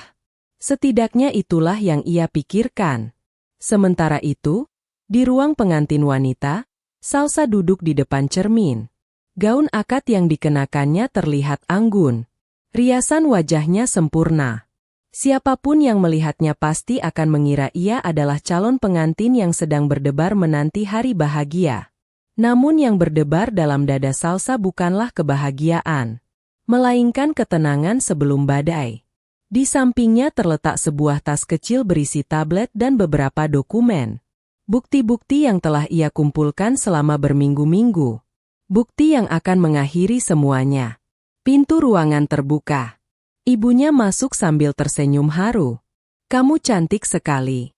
Setidaknya itulah yang ia pikirkan. Sementara itu, di ruang pengantin wanita, Salsa duduk di depan cermin. Gaun akad yang dikenakannya terlihat anggun. Riasan wajahnya sempurna. Siapapun yang melihatnya pasti akan mengira ia adalah calon pengantin yang sedang berdebar menanti hari bahagia. Namun yang berdebar dalam dada Salsa bukanlah kebahagiaan, melainkan ketenangan sebelum badai. Di sampingnya terletak sebuah tas kecil berisi tablet dan beberapa dokumen. Bukti-bukti yang telah ia kumpulkan selama berminggu-minggu. Bukti yang akan mengakhiri semuanya. Pintu ruangan terbuka. Ibunya masuk sambil tersenyum haru. Kamu cantik sekali.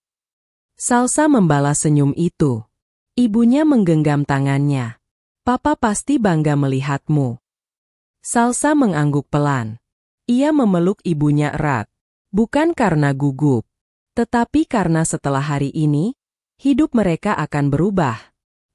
Salsa membalas senyum itu. Ibunya menggenggam tangannya. Papa pasti bangga melihatmu. Salsa mengangguk pelan. Ia memeluk ibunya erat. Bukan karena gugup, tetapi karena setelah hari ini, hidup mereka akan berubah.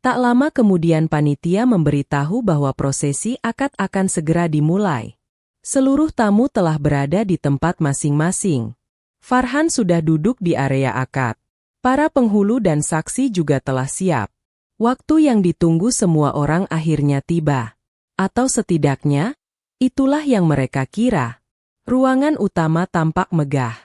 Tak lama kemudian panitia memberitahu bahwa prosesi akad akan segera dimulai. Seluruh tamu telah berada di tempat masing-masing. Farhan sudah duduk di area akad. Para penghulu dan saksi juga telah siap. Waktu yang ditunggu semua orang akhirnya tiba. Atau setidaknya, itulah yang mereka kira. Ruangan utama tampak megah.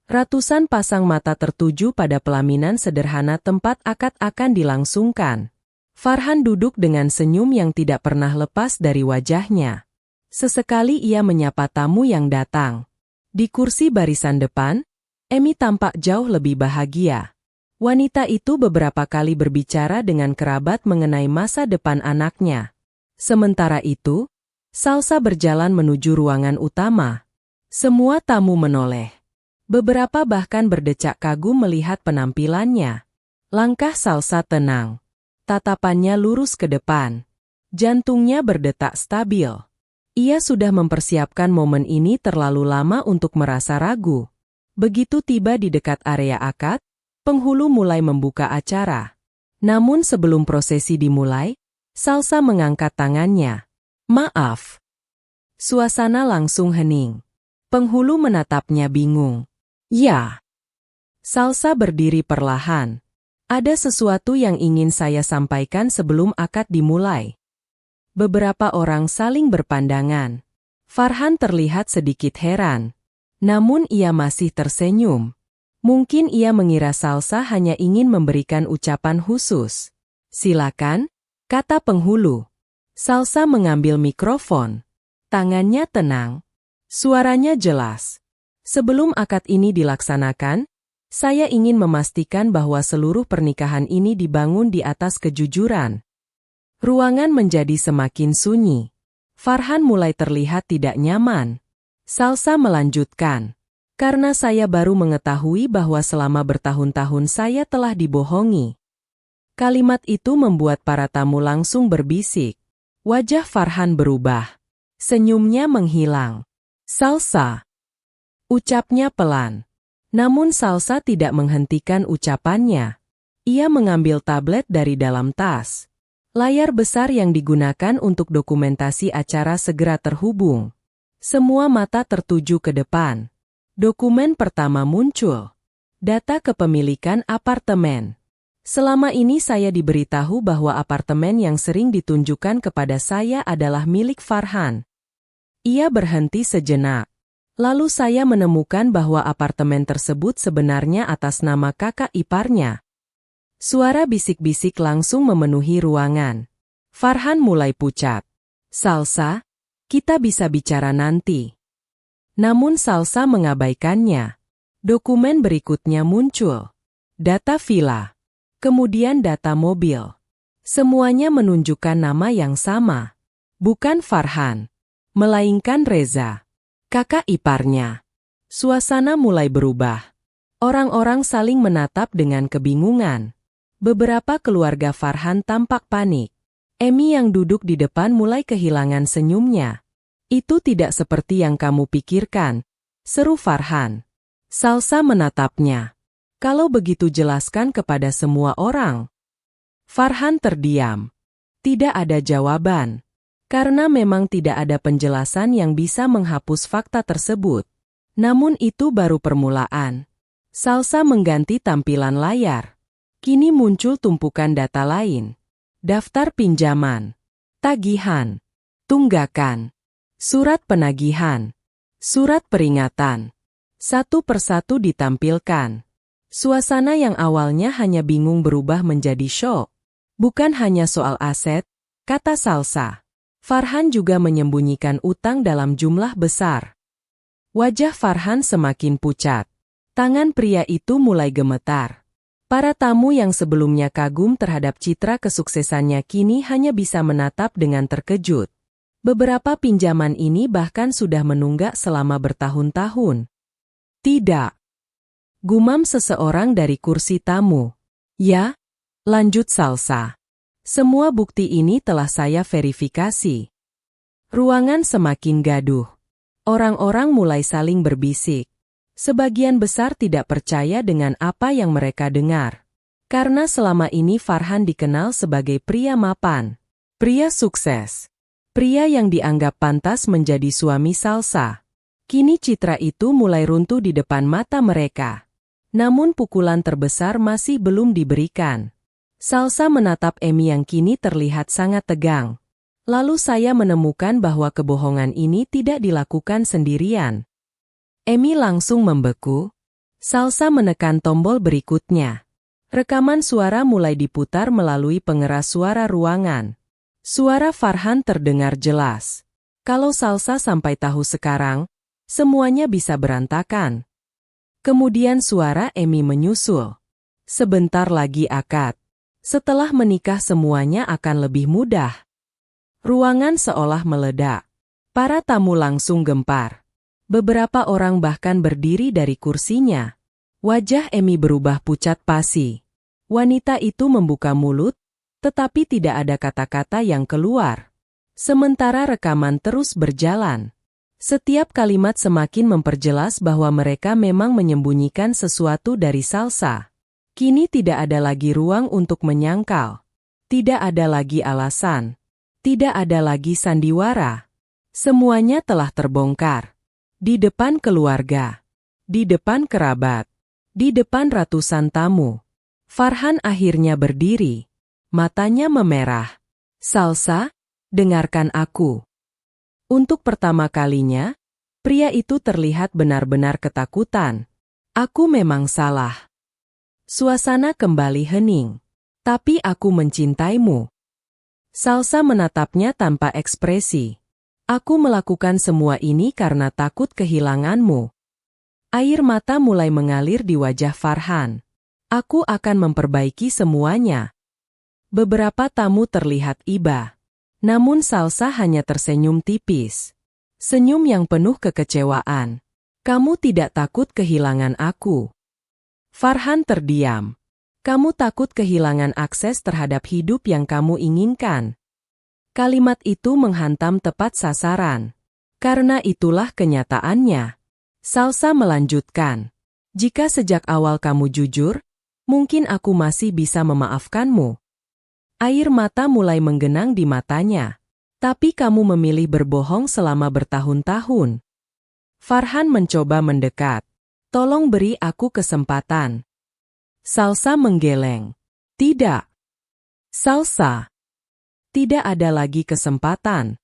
Ratusan pasang mata tertuju pada pelaminan sederhana tempat akad akan dilangsungkan. Farhan duduk dengan senyum yang tidak pernah lepas dari wajahnya. Sesekali ia menyapa tamu yang datang. Di kursi barisan depan, Emi tampak jauh lebih bahagia. Wanita itu beberapa kali berbicara dengan kerabat mengenai masa depan anaknya. Sementara itu, Salsa berjalan menuju ruangan utama. Semua tamu menoleh. Beberapa bahkan berdecak kagum melihat penampilannya. Langkah Salsa tenang. Tatapannya lurus ke depan. Jantungnya berdetak stabil. Ia sudah mempersiapkan momen ini terlalu lama untuk merasa ragu. Begitu tiba di dekat area akad, penghulu mulai membuka acara. Namun sebelum prosesi dimulai, Salsa mengangkat tangannya. Maaf. Suasana langsung hening. Penghulu menatapnya bingung. Ya. Salsa berdiri perlahan. Ada sesuatu yang ingin saya sampaikan sebelum akad dimulai. Beberapa orang saling berpandangan. Farhan terlihat sedikit heran. Namun ia masih tersenyum. Mungkin ia mengira Salsa hanya ingin memberikan ucapan khusus. Silakan, kata penghulu. Salsa mengambil mikrofon. Tangannya tenang. Suaranya jelas. Sebelum akad ini dilaksanakan, saya ingin memastikan bahwa seluruh pernikahan ini dibangun di atas kejujuran. Ruangan menjadi semakin sunyi. Farhan mulai terlihat tidak nyaman. Salsa melanjutkan. Karena saya baru mengetahui bahwa selama bertahun-tahun saya telah dibohongi. Kalimat itu membuat para tamu langsung berbisik. Wajah Farhan berubah. Senyumnya menghilang. Salsa. Ucapnya pelan. Namun Salsa tidak menghentikan ucapannya. Ia mengambil tablet dari dalam tas. Layar besar yang digunakan untuk dokumentasi acara segera terhubung. Semua mata tertuju ke depan. Dokumen pertama muncul. Data kepemilikan apartemen. Selama ini saya diberitahu bahwa apartemen yang sering ditunjukkan kepada saya adalah milik Farhan. Ia berhenti sejenak. Lalu saya menemukan bahwa apartemen tersebut sebenarnya atas nama kakak iparnya. Suara bisik-bisik langsung memenuhi ruangan. Farhan mulai pucat. Salsa, kita bisa bicara nanti. Namun Salsa mengabaikannya. Dokumen berikutnya muncul. Data villa. Kemudian data mobil. Semuanya menunjukkan nama yang sama. Bukan Farhan, melainkan Reza, kakak iparnya. Suasana mulai berubah. Orang-orang saling menatap dengan kebingungan. Beberapa keluarga Farhan tampak panik. Emi yang duduk di depan mulai kehilangan senyumnya. Itu tidak seperti yang kamu pikirkan, seru Farhan. Salsa menatapnya. Kalau begitu jelaskan kepada semua orang. Farhan terdiam. Tidak ada jawaban. Karena memang tidak ada penjelasan yang bisa menghapus fakta tersebut. Namun itu baru permulaan. Salsa mengganti tampilan layar. Kini muncul tumpukan data lain. Daftar pinjaman, tagihan, tunggakan, surat penagihan, surat peringatan. Satu persatu ditampilkan. Suasana yang awalnya hanya bingung berubah menjadi syok. Bukan hanya soal aset, kata Salsa. Farhan juga menyembunyikan utang dalam jumlah besar. Wajah Farhan semakin pucat. Tangan pria itu mulai gemetar. Para tamu yang sebelumnya kagum terhadap citra kesuksesannya kini hanya bisa menatap dengan terkejut. Beberapa pinjaman ini bahkan sudah menunggak selama bertahun-tahun. Tidak. Gumam seseorang dari kursi tamu. Ya, lanjut Salsa. Semua bukti ini telah saya verifikasi. Ruangan semakin gaduh. Orang-orang mulai saling berbisik. Sebagian besar tidak percaya dengan apa yang mereka dengar. Karena selama ini Farhan dikenal sebagai pria mapan. Pria sukses. Pria yang dianggap pantas menjadi suami Salsa. Kini citra itu mulai runtuh di depan mata mereka. Namun pukulan terbesar masih belum diberikan. Salsa menatap Emi yang kini terlihat sangat tegang. Lalu saya menemukan bahwa kebohongan ini tidak dilakukan sendirian. Emi langsung membeku. Salsa menekan tombol berikutnya. Rekaman suara mulai diputar melalui pengeras suara ruangan. Suara Farhan terdengar jelas. Kalau Salsa sampai tahu sekarang, semuanya bisa berantakan. Kemudian suara Emi menyusul. Sebentar lagi akad. Setelah menikah semuanya akan lebih mudah. Ruangan seolah meledak. Para tamu langsung gempar. Beberapa orang bahkan berdiri dari kursinya. Wajah Emi berubah pucat pasi. Wanita itu membuka mulut, tetapi tidak ada kata-kata yang keluar. Sementara rekaman terus berjalan. Setiap kalimat semakin memperjelas bahwa mereka memang menyembunyikan sesuatu dari Salsa. Kini tidak ada lagi ruang untuk menyangkal. Tidak ada lagi alasan. Tidak ada lagi sandiwara. Semuanya telah terbongkar. Di depan keluarga. Di depan kerabat. Di depan ratusan tamu. Farhan akhirnya berdiri. Matanya memerah. Salsa, dengarkan aku. Untuk pertama kalinya, pria itu terlihat benar-benar ketakutan. Aku memang salah. Suasana kembali hening. Tapi aku mencintaimu. Salsa menatapnya tanpa ekspresi. Aku melakukan semua ini karena takut kehilanganmu. Air mata mulai mengalir di wajah Farhan. Aku akan memperbaiki semuanya. Beberapa tamu terlihat iba. Namun Salsa hanya tersenyum tipis. Senyum yang penuh kekecewaan. Kamu tidak takut kehilangan aku. Farhan terdiam. Kamu takut kehilangan akses terhadap hidup yang kamu inginkan. Kalimat itu menghantam tepat sasaran. Karena itulah kenyataannya. Salsa melanjutkan. Jika sejak awal kamu jujur, mungkin aku masih bisa memaafkanmu. Air mata mulai menggenang di matanya. Tapi kamu memilih berbohong selama bertahun-tahun. Farhan mencoba mendekat. Tolong beri aku kesempatan. Salsa menggeleng. Tidak. Salsa. Tidak ada lagi kesempatan.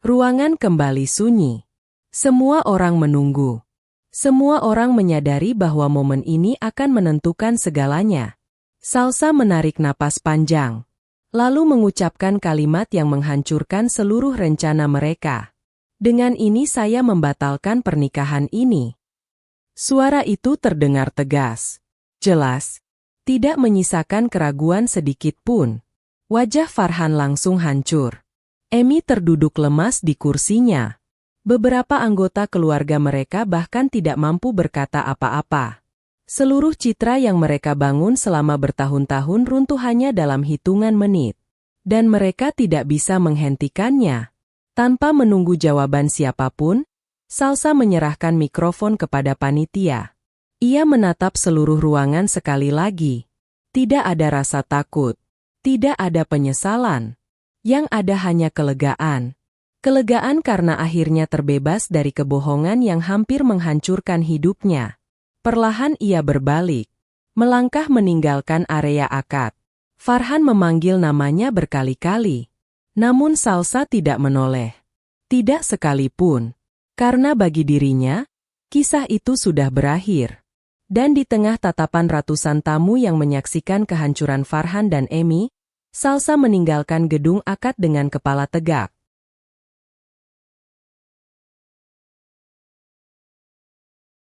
Ruangan kembali sunyi. Semua orang menunggu. Semua orang menyadari bahwa momen ini akan menentukan segalanya. Salsa menarik napas panjang. Lalu mengucapkan kalimat yang menghancurkan seluruh rencana mereka. Dengan ini saya membatalkan pernikahan ini. Suara itu terdengar tegas. Jelas. Tidak menyisakan keraguan sedikit pun. Wajah Farhan langsung hancur. Emi terduduk lemas di kursinya. Beberapa anggota keluarga mereka bahkan tidak mampu berkata apa-apa. Seluruh citra yang mereka bangun selama bertahun-tahun runtuh hanya dalam hitungan menit. Dan mereka tidak bisa menghentikannya. Tanpa menunggu jawaban siapapun, Salsa menyerahkan mikrofon kepada panitia. Ia menatap seluruh ruangan sekali lagi. Tidak ada rasa takut. Tidak ada penyesalan. Yang ada hanya kelegaan. Kelegaan karena akhirnya terbebas dari kebohongan yang hampir menghancurkan hidupnya. Perlahan ia berbalik. Melangkah meninggalkan area akad. Farhan memanggil namanya berkali-kali. Namun Salsa tidak menoleh. Tidak sekalipun. Karena bagi dirinya, kisah itu sudah berakhir. Dan di tengah tatapan ratusan tamu yang menyaksikan kehancuran Farhan dan Emi, Salsa meninggalkan gedung akad dengan kepala tegak.